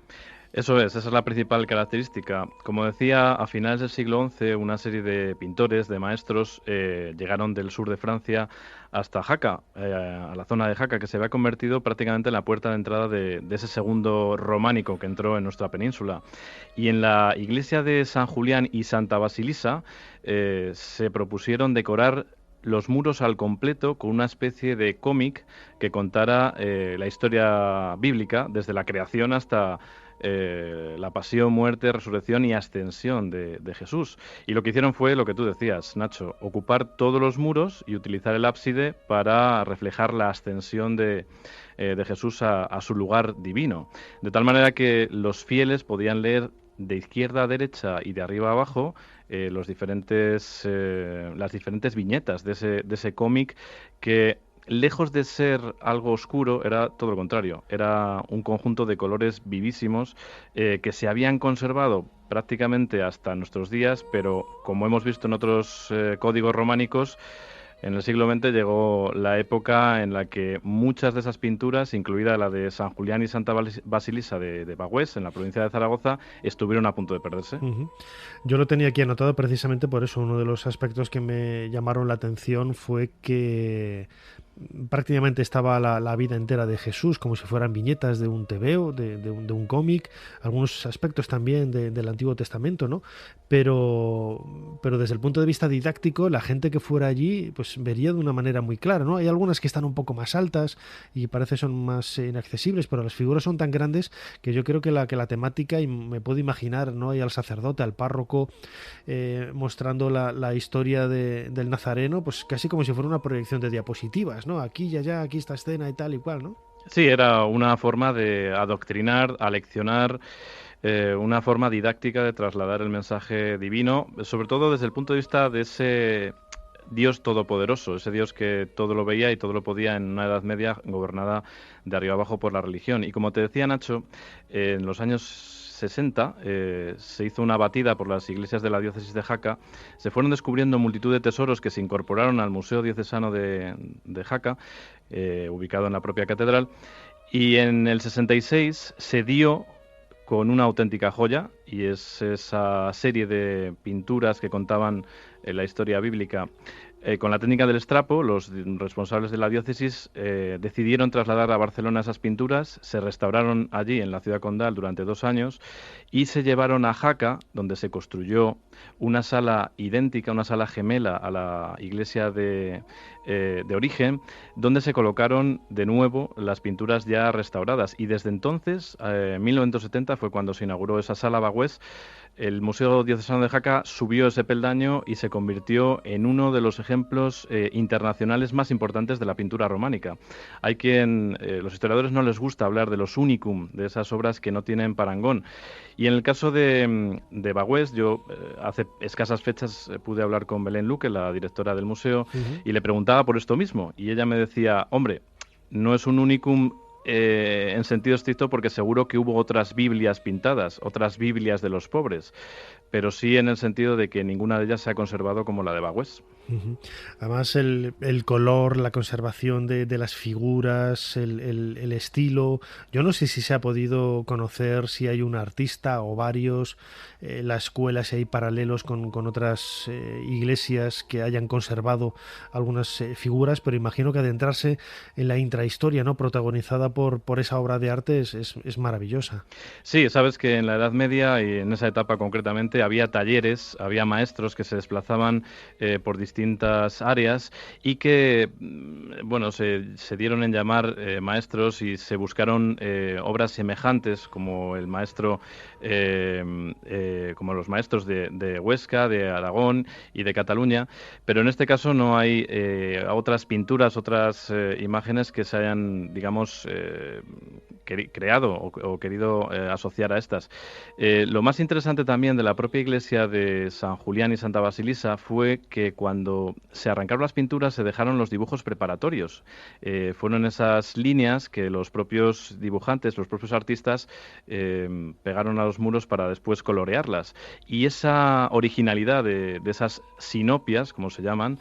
S20: Eso es, esa es la principal característica. Como decía, a finales del siglo XI una serie de pintores, de maestros, llegaron del sur de Francia hasta Jaca, a la zona de Jaca, que se había convertido prácticamente en la puerta de entrada de ese segundo románico que entró en nuestra península. Y en la iglesia de San Julián y Santa Basilisa se propusieron decorar los muros al completo con una especie de cómic que contara la historia bíblica desde la creación hasta la pasión, muerte, resurrección y ascensión de Jesús. Y lo que hicieron fue lo que tú decías, Nacho, ocupar todos los muros y utilizar el ábside para reflejar la ascensión de Jesús a su lugar divino. De tal manera que los fieles podían leer de izquierda a derecha y de arriba a abajo las diferentes viñetas de ese cómic que, lejos de ser algo oscuro, era todo lo contrario. Era un conjunto de colores vivísimos que se habían conservado prácticamente hasta nuestros días, pero como hemos visto en otros códigos románicos, en el siglo XX llegó la época en la que muchas de esas pinturas, incluida la de San Julián y Santa Basilisa de Bagüés, en la provincia de Zaragoza, estuvieron a punto de perderse.
S4: Yo lo tenía aquí anotado precisamente por eso. Uno de los aspectos que me llamaron la atención fue que prácticamente estaba la vida entera de Jesús como si fueran viñetas de un tebeo, de un cómic, algunos aspectos también del Antiguo Testamento, ¿no? Pero desde el punto de vista didáctico, la gente que fuera allí pues vería de una manera muy clara, ¿no? Hay algunas que están un poco más altas y parece son más inaccesibles, pero las figuras son tan grandes que yo creo que la temática, y me puedo imaginar, ¿no? Hay al sacerdote, al párroco mostrando la historia del Nazareno, pues casi como si fuera una proyección de diapositivas, ¿no? Aquí y allá, aquí esta escena y tal y cual, ¿no?
S20: Sí, era una forma de adoctrinar, aleccionar, una forma didáctica de trasladar el mensaje divino, sobre todo desde el punto de vista de ese Dios todopoderoso, ese Dios que todo lo veía y todo lo podía en una Edad Media gobernada de arriba abajo por la religión. Y como te decía, Nacho, en los años 60 se hizo una batida por las iglesias de la diócesis de Jaca. Se fueron descubriendo multitud de tesoros que se incorporaron al Museo Diocesano de Jaca, ubicado en la propia catedral, y en el 66 se dio con una auténtica joya, y es esa serie de pinturas que contaban la historia bíblica. Con la técnica del estrapo, los responsables de la diócesis decidieron trasladar a Barcelona esas pinturas, se restauraron allí en la ciudad condal durante 2 años y se llevaron a Jaca, donde se construyó una sala idéntica, una sala gemela a la iglesia de origen, donde se colocaron de nuevo las pinturas ya restauradas. Y desde entonces, en 1970, fue cuando se inauguró esa sala Bagüés. El Museo Diocesano de Jaca subió ese peldaño y se convirtió en uno de los ejemplos internacionales más importantes de la pintura románica. Hay los historiadores no les gusta hablar de los unicum, de esas obras que no tienen parangón. Y en el caso de Bagüés, yo hace escasas fechas pude hablar con Belén Luque, la directora del museo, y le preguntaba por esto mismo. Y ella me decía, hombre, no es un unicum en sentido estricto, porque seguro que hubo otras Biblias pintadas, otras Biblias de los pobres, pero sí en el sentido de que ninguna de ellas se ha conservado como la de Bagüés.
S4: Además el color, la conservación de las figuras, el estilo. Yo no sé si se ha podido conocer si hay un artista o varios, la escuela, si hay paralelos con otras iglesias que hayan conservado algunas figuras, pero imagino que adentrarse en la intrahistoria, ¿no?, protagonizada por esa obra de arte es maravillosa.
S20: Sí, sabes que en la Edad Media, y en esa etapa concretamente, había talleres, había maestros que se desplazaban por distintas áreas y que, bueno, se dieron en llamar maestros, y se buscaron obras semejantes como el maestro, como los maestros de Huesca, de Aragón y de Cataluña, pero en este caso no hay otras pinturas, otras imágenes que se hayan, digamos, creado o querido asociar a estas. Lo más interesante también de la propia iglesia de San Julián y Santa Basilisa fue que cuando se arrancaron las pinturas se dejaron los dibujos preparatorios. Fueron esas líneas que los propios dibujantes, los propios artistas pegaron a los muros para después colorearlas. Y esa originalidad de esas sinopias, como se llaman,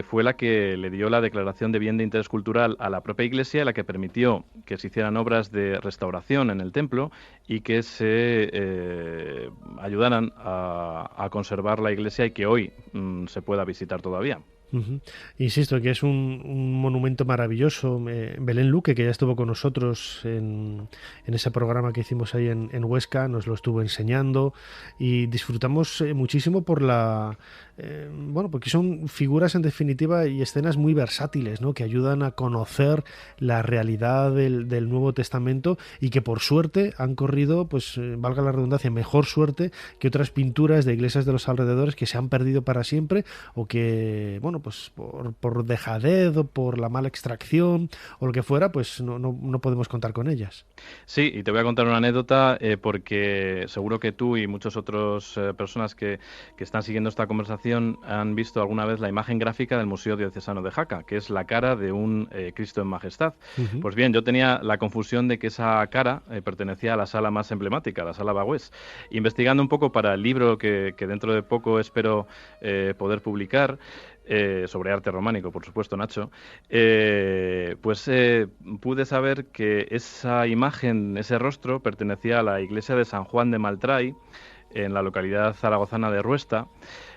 S20: fue la que le dio la declaración de bien de interés cultural a la propia iglesia, la que permitió que se hicieran obras de restauración en el templo y que se ayudaran a conservar la iglesia y que hoy se pueda visitar todavía.
S4: Insisto que es un monumento maravilloso. Belén Luque, que ya estuvo con nosotros en ese programa que hicimos ahí en Huesca, nos lo estuvo enseñando y disfrutamos muchísimo por la bueno, porque son figuras en definitiva y escenas muy versátiles, ¿no? Que ayudan a conocer la realidad del Nuevo Testamento y que por suerte han corrido, pues valga la redundancia, mejor suerte que otras pinturas de iglesias de los alrededores que se han perdido para siempre o que, bueno, pues por dejadez o por la mala extracción o lo que fuera, pues no podemos contar con ellas.
S20: Sí, y te voy a contar una anécdota porque seguro que tú y muchas otras personas que están siguiendo esta conversación han visto alguna vez la imagen gráfica del Museo Diocesano de Jaca, que es la cara de un Cristo en Majestad. Uh-huh. Pues bien, yo tenía la confusión de que esa cara pertenecía a la sala más emblemática, la sala Bagüés. Investigando un poco para el libro que dentro de poco espero poder publicar, sobre arte románico, por supuesto, Nacho, pues pude saber que esa imagen, ese rostro, pertenecía a la iglesia de San Juan de Maltray, en la localidad zaragozana de Ruesta,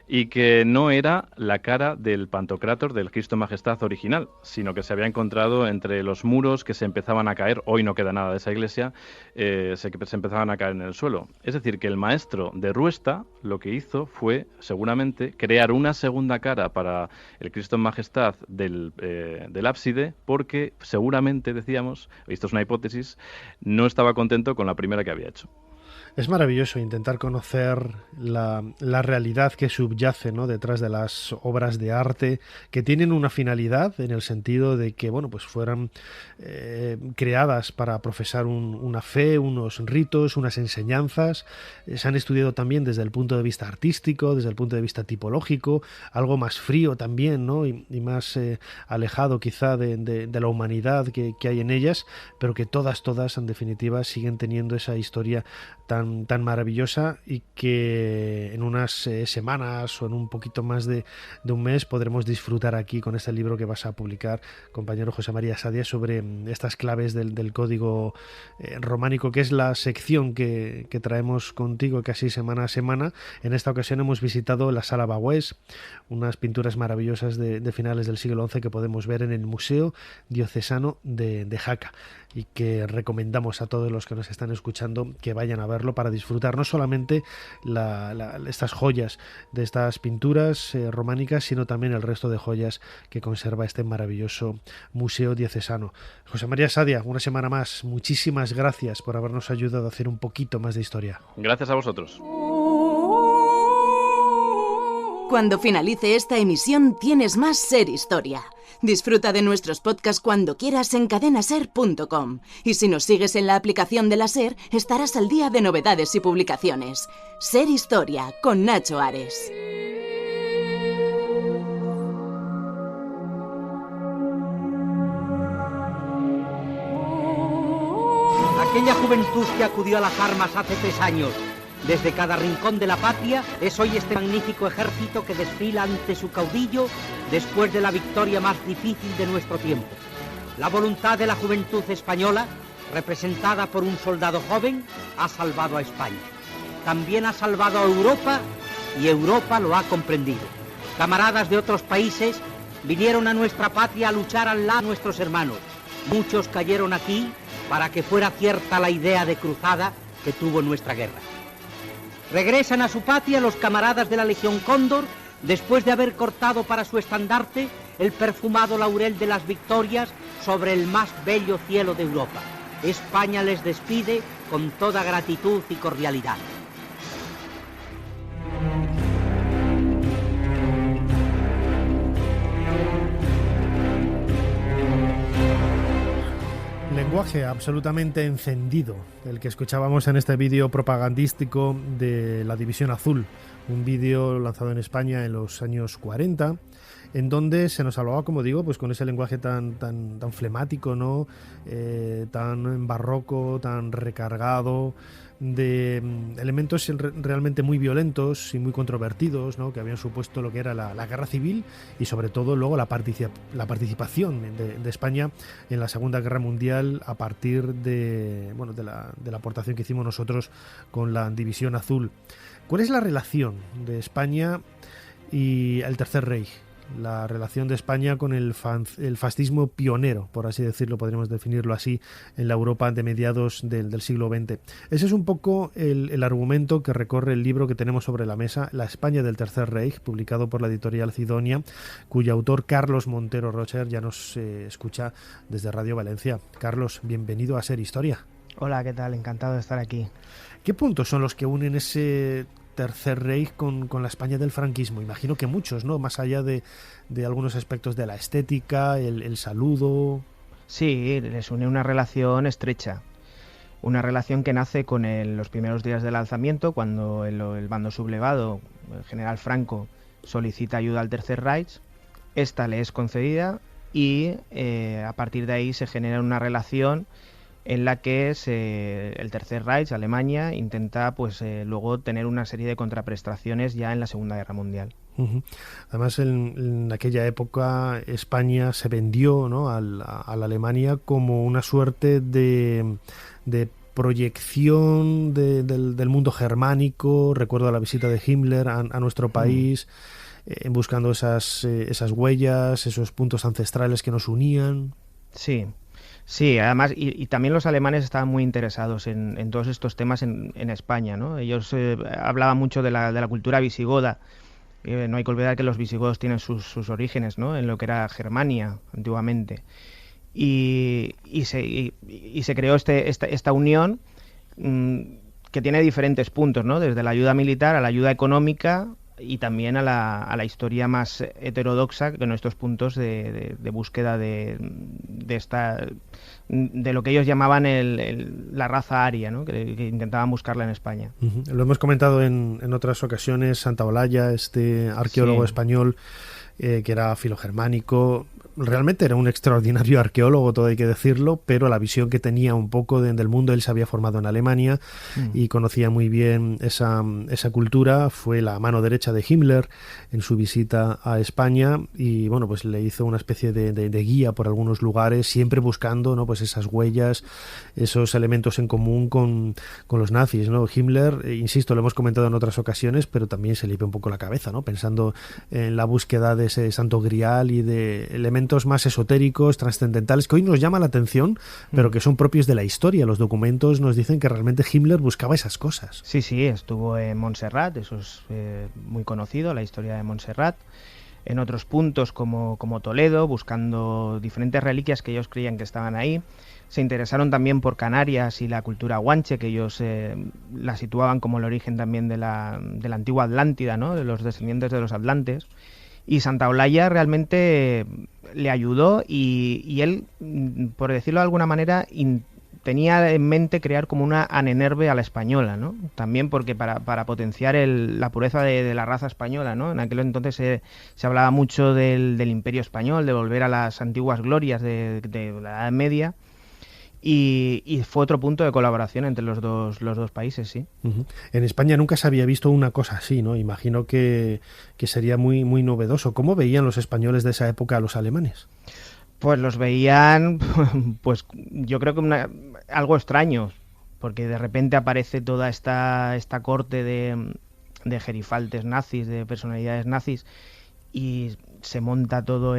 S20: y que no era la cara del Pantocrátor del Cristo en Majestad original, sino que se había encontrado entre los muros que se empezaban a caer, hoy no queda nada de esa iglesia, se empezaban a caer en el suelo. Es decir, que el maestro de Ruesta lo que hizo fue, seguramente, crear una segunda cara para el Cristo en Majestad del ábside, porque seguramente, decíamos, esto es una hipótesis, no estaba contento con la primera que había hecho.
S4: Es maravilloso intentar conocer la realidad que subyace, ¿no?, detrás de las obras de arte que tienen una finalidad en el sentido de que, bueno, pues fueran creadas para profesar una fe, unos ritos, unas enseñanzas. Se han estudiado también desde el punto de vista artístico, desde el punto de vista tipológico, algo más frío también, ¿no?, y más alejado quizá de la humanidad que hay en ellas, pero que todas en definitiva siguen teniendo esa historia tan maravillosa y que en unas semanas o en un poquito más de un mes podremos disfrutar aquí con este libro que vas a publicar, compañero José María Sadia, sobre estas claves del código románico, que es la sección que traemos contigo casi semana a semana. En esta ocasión hemos visitado la Sala Bagüés, unas pinturas maravillosas de finales del siglo XI que podemos ver en el Museo Diocesano de Jaca, y que recomendamos a todos los que nos están escuchando que vayan a verlo para disfrutar no solamente estas joyas de estas pinturas románicas, sino también el resto de joyas que conserva este maravilloso Museo Diocesano. José María Sadia, una semana más, muchísimas gracias por habernos ayudado a hacer un poquito más de historia.
S20: Gracias a vosotros.
S21: Cuando finalice esta emisión tienes más Ser Historia. Disfruta de nuestros podcasts cuando quieras en cadenaser.com. Y si nos sigues en la aplicación de la SER, estarás al día de novedades y publicaciones. Ser Historia, con Nacho Ares.
S22: Aquella juventud que acudió a las armas hace 3 años, desde cada rincón de la patria, es hoy este magnífico ejército que desfila ante su caudillo después de la victoria más difícil de nuestro tiempo. La voluntad de la juventud española, representada por un soldado joven, ha salvado a España. También ha salvado a Europa y Europa lo ha comprendido. Camaradas de otros países vinieron a nuestra patria a luchar al lado de nuestros hermanos. Muchos cayeron aquí para que fuera cierta la idea de cruzada que tuvo nuestra guerra. Regresan a su patria los camaradas de la Legión Cóndor después de haber cortado para su estandarte el perfumado laurel de las victorias sobre el más bello cielo de Europa. España les despide con toda gratitud y cordialidad.
S4: Lenguaje absolutamente encendido, el que escuchábamos en este vídeo propagandístico de la División Azul, un vídeo lanzado en España en los años 40, en donde se nos hablaba, como digo, pues con ese lenguaje tan flemático, ¿no? Tan barroco, tan recargado, de elementos realmente muy violentos y muy controvertidos, ¿no?, que habían supuesto lo que era la guerra civil y sobre todo luego la participación de España en la Segunda Guerra Mundial a partir de la aportación que hicimos nosotros con la División Azul. ¿Cuál es la relación de España y el Tercer Reich? la relación de España con el fascismo pionero, por así decirlo, podríamos definirlo así, en la Europa de mediados del siglo XX. Ese es un poco el argumento que recorre el libro que tenemos sobre la mesa, La España del Tercer Reich, publicado por la editorial Sidonia, cuyo autor Carlos Montero Rocher ya nos escucha desde Radio Valencia. Carlos, bienvenido a Ser Historia.
S1: Hola, ¿qué tal? Encantado de estar aquí.
S4: ¿Qué puntos son los que unen ese Tercer Reich con la España del franquismo? Imagino que muchos, ¿no? Más allá de algunos aspectos de la estética, el saludo.
S1: Sí, les une una relación estrecha. Una relación que nace con los primeros días del alzamiento, cuando el bando sublevado, el general Franco, solicita ayuda al Tercer Reich. Esta le es concedida y a partir de ahí se genera una relación en la que el Tercer Reich, Alemania, intenta pues luego tener una serie de contraprestaciones ya en la Segunda Guerra Mundial.
S4: Además, en aquella época España se vendió, ¿no?, a la Alemania como una suerte de proyección del mundo germánico. Recuerdo la visita de Himmler a nuestro país, buscando esas huellas, esos puntos ancestrales que nos unían.
S1: Sí, además, y también los alemanes estaban muy interesados en todos estos temas en España, ¿no? Ellos hablaban mucho de la cultura visigoda. No hay que olvidar que los visigodos tienen sus orígenes, ¿no?, en lo que era Germania antiguamente. Y se creó esta unión que tiene diferentes puntos, ¿no?, desde la ayuda militar a la ayuda económica y también a la historia más heterodoxa, que en estos puntos de búsqueda de lo que ellos llamaban la raza aria, ¿no?, que intentaban buscarla en España.
S4: Lo hemos comentado en otras ocasiones. Santaolalla, este arqueólogo español que era filogermánico, realmente era un extraordinario arqueólogo, todo hay que decirlo, pero la visión que tenía un poco del mundo, él se había formado en Alemania y conocía muy bien esa cultura. Fue la mano derecha de Himmler en su visita a España y bueno, pues le hizo una especie de guía por algunos lugares, siempre buscando, ¿no?, pues esas huellas, esos elementos en común con los nazis, ¿no? Himmler, insisto, lo hemos comentado en otras ocasiones, pero también se le iba un poco la cabeza, ¿no?, pensando en la búsqueda de ese santo grial y de elementos más esotéricos, trascendentales, que hoy nos llama la atención, pero que son propios de la historia. Los documentos nos dicen que realmente Himmler buscaba esas cosas.
S1: Sí, estuvo en Montserrat, eso es muy conocido, la historia de Montserrat. En otros puntos como Toledo, buscando diferentes reliquias que ellos creían que estaban ahí. Se interesaron también por Canarias y la cultura guanche, que ellos la situaban como el origen también de la antigua Atlántida, ¿no?, de los descendientes de los atlantes. Y Santaolalla realmente le ayudó y él, por decirlo de alguna manera, tenía en mente crear como una Ahnenerbe a la española, ¿no? También porque para potenciar la pureza de la raza española, ¿no? En aquel entonces se hablaba mucho del Imperio Español, de volver a las antiguas glorias de la Edad Media. Y fue otro punto de colaboración entre los dos países, sí.
S4: En España nunca se había visto una cosa así, ¿no? Imagino que sería muy, muy novedoso. ¿Cómo veían los españoles de esa época a los alemanes?
S1: Pues los veían, pues yo creo que algo extraño, porque de repente aparece toda esta corte de gerifaltes nazis, de personalidades nazis, y se monta todo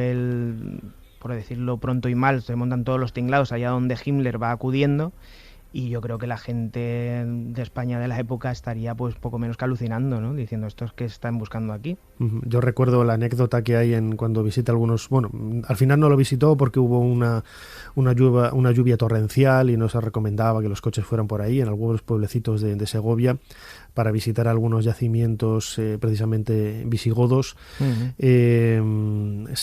S1: por decirlo pronto y mal, se montan todos los tinglados allá donde Himmler va acudiendo, y yo creo que la gente de España de la época estaría pues poco menos que alucinando, ¿no?, diciendo estos que están buscando aquí.
S4: Yo recuerdo la anécdota que hay cuando visita algunos, bueno, al final no lo visitó porque hubo una lluvia torrencial y no se recomendaba que los coches fueran por ahí, en algunos pueblecitos de Segovia, para visitar algunos yacimientos precisamente visigodos. Se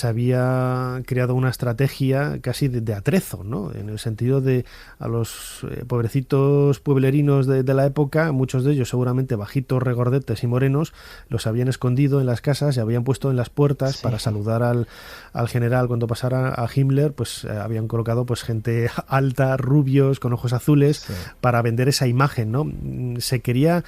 S4: había creado una estrategia casi de atrezo, ¿no?, en el sentido de a los pobrecitos pueblerinos de la época, muchos de ellos seguramente bajitos, regordetes y morenos, los habían escondido en las casas, se habían puesto en las puertas para saludar al general cuando pasara a Himmler. Pues habían colocado pues gente alta, rubios, con ojos azules, para vender esa imagen, ¿no? Se quería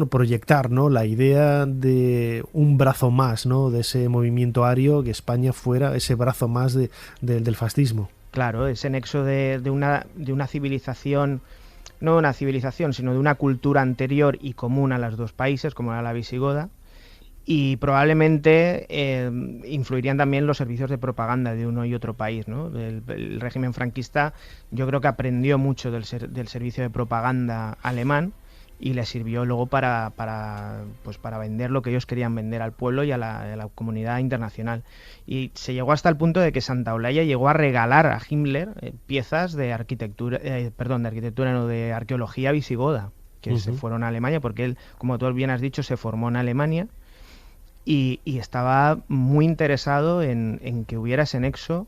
S4: proyectar, ¿no?, la idea de un brazo más, ¿no?, de ese movimiento ario, que España fuera ese brazo más del fascismo.
S1: Claro, ese nexo de una civilización, no una civilización, sino de una cultura anterior y común a los dos países, como era la visigoda, y probablemente influirían también los servicios de propaganda de uno y otro país, ¿no? El régimen franquista yo creo que aprendió mucho del servicio de propaganda alemán y le sirvió luego para vender lo que ellos querían vender al pueblo y a la comunidad internacional. Y se llegó hasta el punto de que Santa Olaya llegó a regalar a Himmler piezas de de arqueología visigoda, que se fueron a Alemania, porque él, como tú bien has dicho, se formó en Alemania y estaba muy interesado en que hubiera ese nexo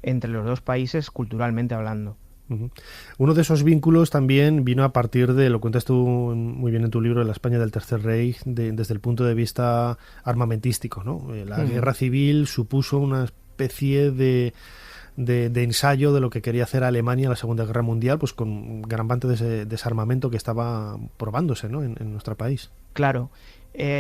S1: entre los dos países culturalmente hablando.
S4: Uno de esos vínculos también vino a partir de, lo cuentas tú muy bien en tu libro, de la España del Tercer Reich, desde el punto de vista armamentístico, ¿no? La guerra civil supuso una especie de ensayo de lo que quería hacer Alemania en la Segunda Guerra Mundial, pues con gran parte de ese desarmamento que estaba probándose, ¿no? en nuestro país.
S1: Claro.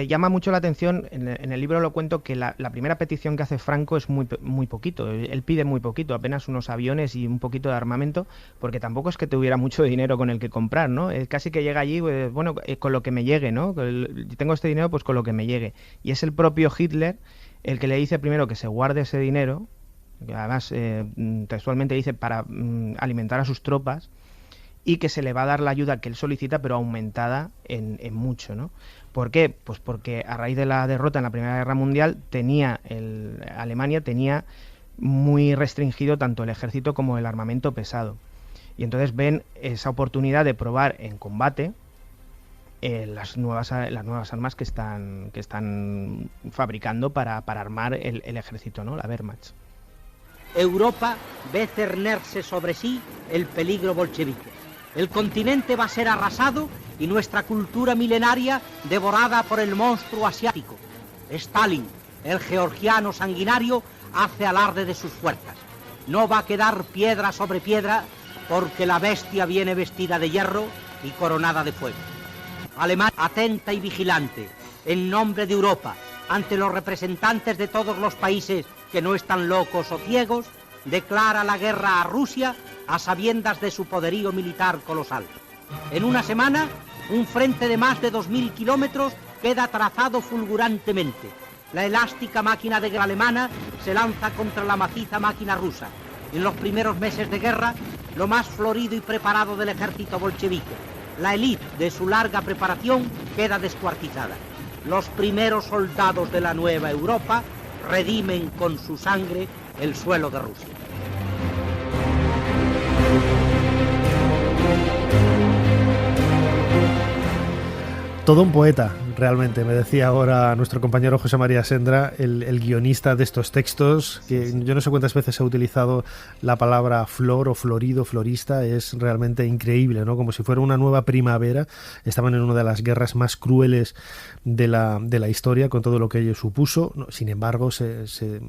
S1: Llama mucho la atención, en el libro lo cuento, que la primera petición que hace Franco es muy poquito, él pide muy poquito, apenas unos aviones y un poquito de armamento, porque tampoco es que tuviera mucho dinero con el que comprar, ¿no? Casi que llega allí, con lo que me llegue, ¿no? Tengo este dinero, pues con lo que me llegue. Y es el propio Hitler el que le dice primero que se guarde ese dinero, que además textualmente dice para alimentar a sus tropas, y que se le va a dar la ayuda que él solicita, pero aumentada en mucho, ¿no? ¿Por qué? Pues porque a raíz de la derrota en la Primera Guerra Mundial Alemania tenía muy restringido tanto el ejército como el armamento pesado. Y entonces ven esa oportunidad de probar en combate las nuevas armas que están fabricando para armar el ejército, ¿no? La Wehrmacht.
S22: Europa ve cernerse sobre sí el peligro bolchevique. El continente va a ser arrasado y nuestra cultura milenaria devorada por el monstruo asiático. Stalin, el georgiano sanguinario, hace alarde de sus fuerzas. No va a quedar piedra sobre piedra porque la bestia viene vestida de hierro y coronada de fuego. Alemania, atenta y vigilante, en nombre de Europa, ante los representantes de todos los países que no están locos o ciegos, declara la guerra a Rusia a sabiendas de su poderío militar colosal. En una semana, un frente de más de 2.000 kilómetros queda trazado fulgurantemente. La elástica máquina de guerra alemana se lanza contra la maciza máquina rusa. En los primeros meses de guerra, lo más florido y preparado del ejército bolchevique, la élite de su larga preparación, queda descuartizada. Los primeros soldados de la nueva Europa redimen con su sangre el suelo de Rusia.
S4: Todo un poeta, realmente, me decía ahora nuestro compañero José María Sendra, el guionista de estos textos, que yo no sé cuántas veces ha utilizado la palabra flor o florido, florista, es realmente increíble, ¿no? Como si fuera una nueva primavera. Estaban en una de las guerras más crueles de la historia, con todo lo que ello supuso. Sin embargo, se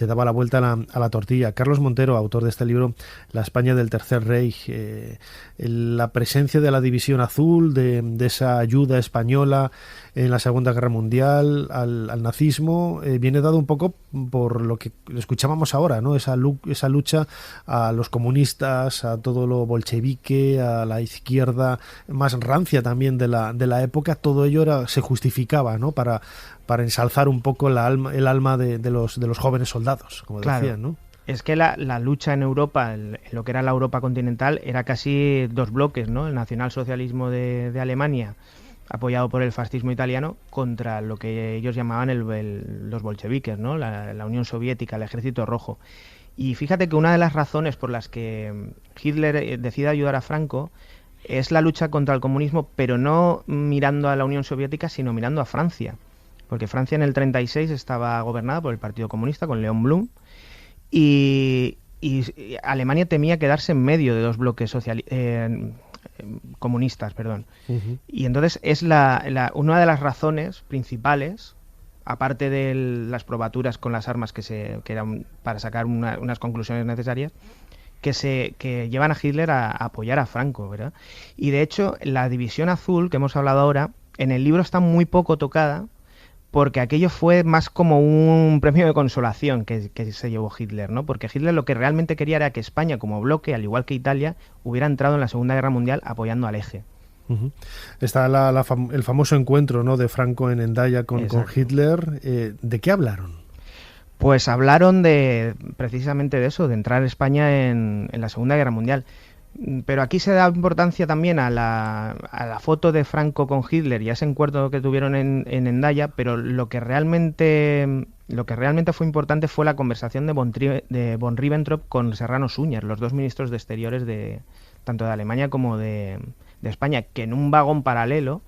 S4: daba la vuelta a la tortilla. Carlos Montero, autor de este libro, La España del Tercer Reich, la presencia de la División Azul, de esa ayuda española en la Segunda Guerra Mundial al nazismo, viene dado un poco por lo que escuchábamos ahora, ¿no? Esa lucha a los comunistas, a todo lo bolchevique, a la izquierda más rancia también de la época. Todo ello se justificaba, ¿no? Para ensalzar un poco el alma de los jóvenes soldados, como decían, ¿no?
S1: Es que la lucha en Europa, en lo que era la Europa continental, era casi dos bloques, ¿no? El nacionalsocialismo de Alemania, apoyado por el fascismo italiano, contra lo que ellos llamaban los bolcheviques, ¿no? La Unión Soviética, el Ejército Rojo. Y fíjate que una de las razones por las que Hitler decide ayudar a Franco es la lucha contra el comunismo, pero no mirando a la Unión Soviética, sino mirando a Francia. Porque Francia en el 36 estaba gobernada por el Partido Comunista, con Léon Blum, y Alemania temía quedarse en medio de dos bloques comunistas, perdón. Y entonces es una de las razones principales, aparte de las probaturas con las armas que eran para sacar unas conclusiones necesarias, que llevan a Hitler a apoyar a Franco, ¿verdad? Y de hecho la División Azul que hemos hablado ahora, en el libro está muy poco tocada, porque aquello fue más como un premio de consolación que se llevó Hitler, ¿no? Porque Hitler lo que realmente quería era que España, como bloque, al igual que Italia, hubiera entrado en la Segunda Guerra Mundial apoyando al Eje.
S4: Está el famoso encuentro, ¿no?, de Franco en Hendaya con Hitler. ¿De qué hablaron?
S1: Pues hablaron precisamente de eso, de entrar España en la Segunda Guerra Mundial. Pero aquí se da importancia también a la foto de Franco con Hitler y a ese encuentro que tuvieron en Hendaya, pero lo que realmente fue importante fue la conversación de von Ribbentrop con Serrano Suñer, los dos ministros de Exteriores tanto de Alemania como de España, que en un vagón paralelo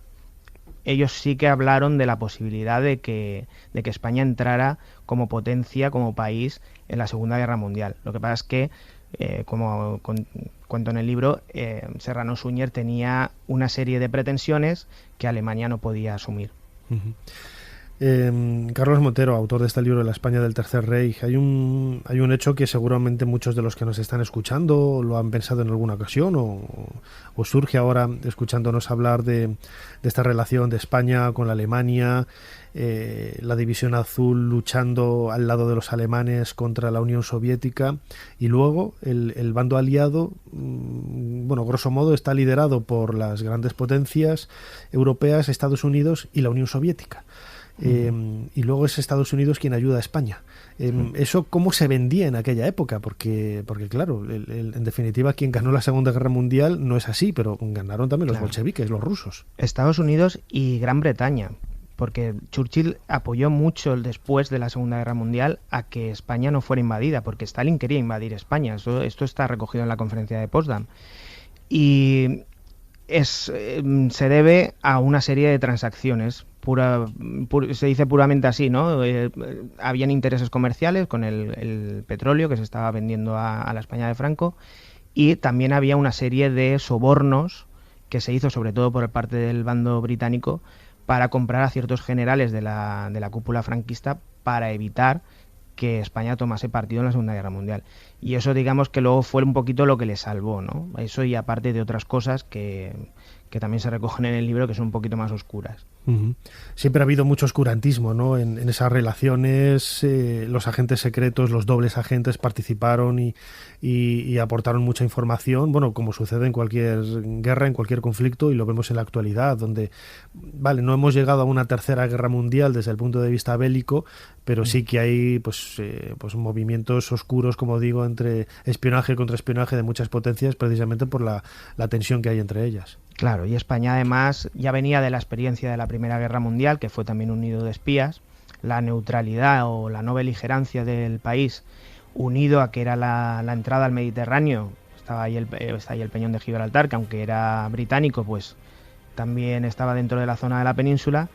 S1: ellos sí que hablaron de la posibilidad de que España entrara como potencia, como país, en la Segunda Guerra Mundial. Lo que pasa es que, como cuento en el libro, Serrano Suñer tenía una serie de pretensiones que Alemania no podía asumir.
S4: Carlos Montero, autor de este libro, La España del Tercer Reich, hay un hecho que seguramente muchos de los que nos están escuchando lo han pensado en alguna ocasión o surge ahora escuchándonos hablar de esta relación de España con la Alemania, la división azul luchando al lado de los alemanes contra la Unión Soviética, y luego el bando aliado, grosso modo, está liderado por las grandes potencias europeas, Estados Unidos y la Unión Soviética. Y luego es Estados Unidos quien ayuda a España. ¿Eso cómo se vendía en aquella época? Porque claro, en definitiva, quien ganó la Segunda Guerra Mundial no es así, pero ganaron también los bolcheviques, los rusos.
S1: Estados Unidos y Gran Bretaña, porque Churchill apoyó mucho después de la Segunda Guerra Mundial a que España no fuera invadida, porque Stalin quería invadir España. Esto está recogido en la conferencia de Potsdam. Y se debe a una serie de transacciones. Se dice puramente así, ¿no? Habían intereses comerciales con el petróleo que se estaba vendiendo a la España de Franco, y también había una serie de sobornos que se hizo sobre todo por parte del bando británico para comprar a ciertos generales de la cúpula franquista para evitar que España tomase partido en la Segunda Guerra Mundial. Y eso, digamos, que luego fue un poquito lo que le salvó, ¿no? Eso, y aparte de otras cosas que también se recogen en el libro, que son un poquito más oscuras.
S4: Siempre ha habido mucho oscurantismo, ¿no?, en esas relaciones. Los agentes secretos, los dobles agentes participaron y aportaron mucha información, como sucede en cualquier guerra, en cualquier conflicto, y lo vemos en la actualidad, donde no hemos llegado a una tercera guerra mundial desde el punto de vista bélico, pero sí que hay pues movimientos oscuros, como digo, entre espionaje contra espionaje de muchas potencias, precisamente por la tensión que hay entre ellas.
S1: Claro, y España además ya venía de la experiencia de la Primera Guerra Mundial, que fue también un nido de espías. La neutralidad o la no beligerancia del país, unido a que era la entrada al Mediterráneo, está ahí el Peñón de Gibraltar, que aunque era británico, pues también estaba dentro de la zona de la península,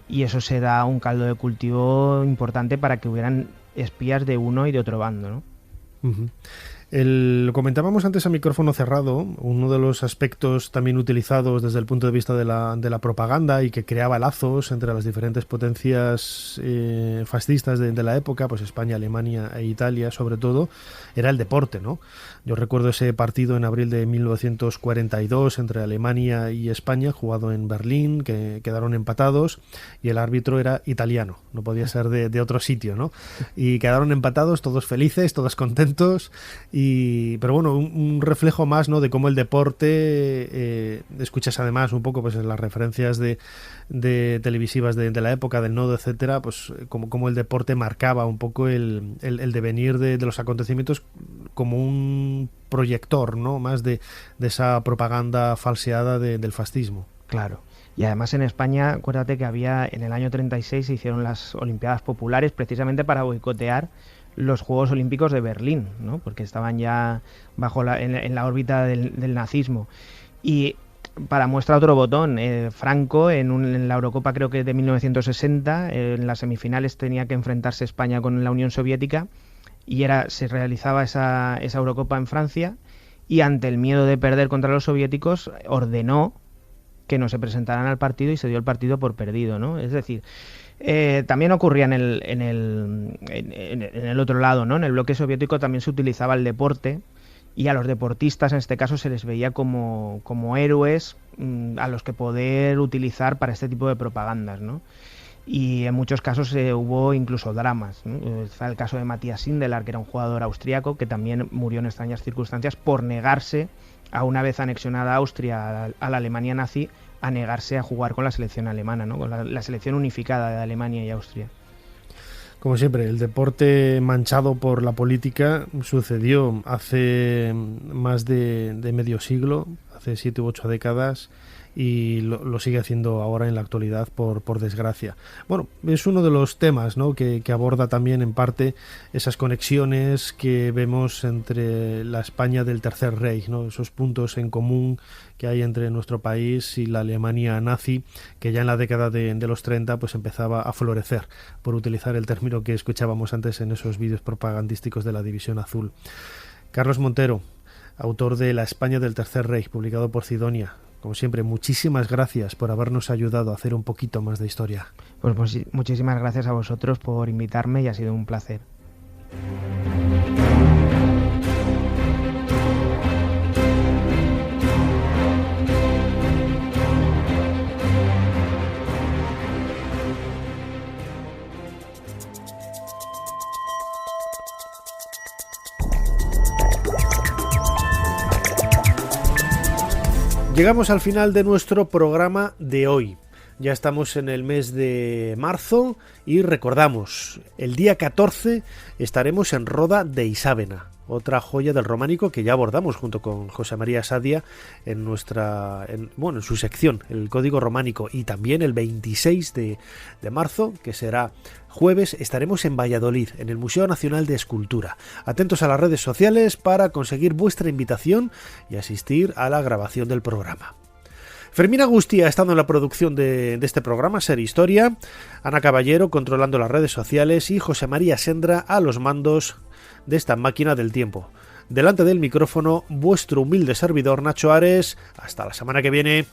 S1: y eso se da un caldo de cultivo importante para que hubieran espías de uno y de otro bando, ¿no?
S4: Lo comentábamos antes a micrófono cerrado, uno de los aspectos también utilizados desde el punto de vista de la propaganda y que creaba lazos entre las diferentes potencias fascistas de la época, pues España, Alemania e Italia sobre todo, era el deporte, ¿no? Yo recuerdo ese partido en abril de 1942 entre Alemania y España, jugado en Berlín, que quedaron empatados, y el árbitro era italiano, no podía ser de otro sitio, ¿no? Y quedaron empatados, todos felices, todos contentos, pero bueno, un reflejo más, ¿no?, de cómo el deporte, escuchas además un poco pues en las referencias de televisivas de la época, del Nodo, etcétera, pues como el deporte marcaba un poco el devenir de los acontecimientos, como un proyector, ¿no?, más de esa propaganda falseada del fascismo.
S1: Claro. Y además en España, acuérdate que en el año 36 se hicieron las Olimpiadas Populares precisamente para boicotear los Juegos Olímpicos de Berlín, ¿no?, porque estaban ya en la órbita del nazismo. Y para muestra otro botón, Franco en la Eurocopa, creo que de 1960, en las semifinales tenía que enfrentarse España con la Unión Soviética, y se realizaba esa Eurocopa en Francia, y ante el miedo de perder contra los soviéticos ordenó que no se presentaran al partido y se dio el partido por perdido, ¿no? Es decir, también ocurría en el otro lado, ¿no? En el bloque soviético también se utilizaba el deporte, y a los deportistas en este caso se les veía como héroes a los que poder utilizar para este tipo de propagandas, ¿no? Y en muchos casos hubo incluso dramas, ¿no? Está el caso de Matthias Sindelar, que era un jugador austriaco que también murió en extrañas circunstancias por negarse a una vez anexionada Austria a la Alemania nazi, a negarse a jugar con la selección alemana, ¿no? Con la selección unificada de Alemania y Austria.
S4: Como siempre, el deporte manchado por la política sucedió hace más de medio siglo, hace 7 u 8 décadas, y lo sigue haciendo ahora en la actualidad, por desgracia. Bueno, es uno de los temas, ¿no?, que aborda también en parte esas conexiones que vemos entre la España del Tercer Reich, ¿no?, esos puntos en común que hay entre nuestro país y la Alemania nazi, que ya en la década de los 30 pues empezaba a florecer, por utilizar el término que escuchábamos antes en esos vídeos propagandísticos de la División Azul. Carlos Montero, autor de La España del Tercer Reich, publicado por Sidonia. Como siempre, muchísimas gracias por habernos ayudado a hacer un poquito más de historia.
S1: Pues muchísimas gracias a vosotros por invitarme y ha sido un placer.
S4: Llegamos al final de nuestro programa de hoy. Ya estamos en el mes de marzo y recordamos, el día 14 estaremos en Roda de Isábena, otra joya del románico que ya abordamos junto con José María Sadia en su sección, el Código Románico, y también el 26 de marzo, que será jueves, estaremos en Valladolid, en el Museo Nacional de Escultura. Atentos a las redes sociales para conseguir vuestra invitación y asistir a la grabación del programa. Fermín Agustí ha estado en la producción de este programa, Ser Historia, Ana Caballero controlando las redes sociales y José María Sendra a los mandos de esta máquina del tiempo. Delante del micrófono, vuestro humilde servidor Nacho Ares. Hasta la semana que viene.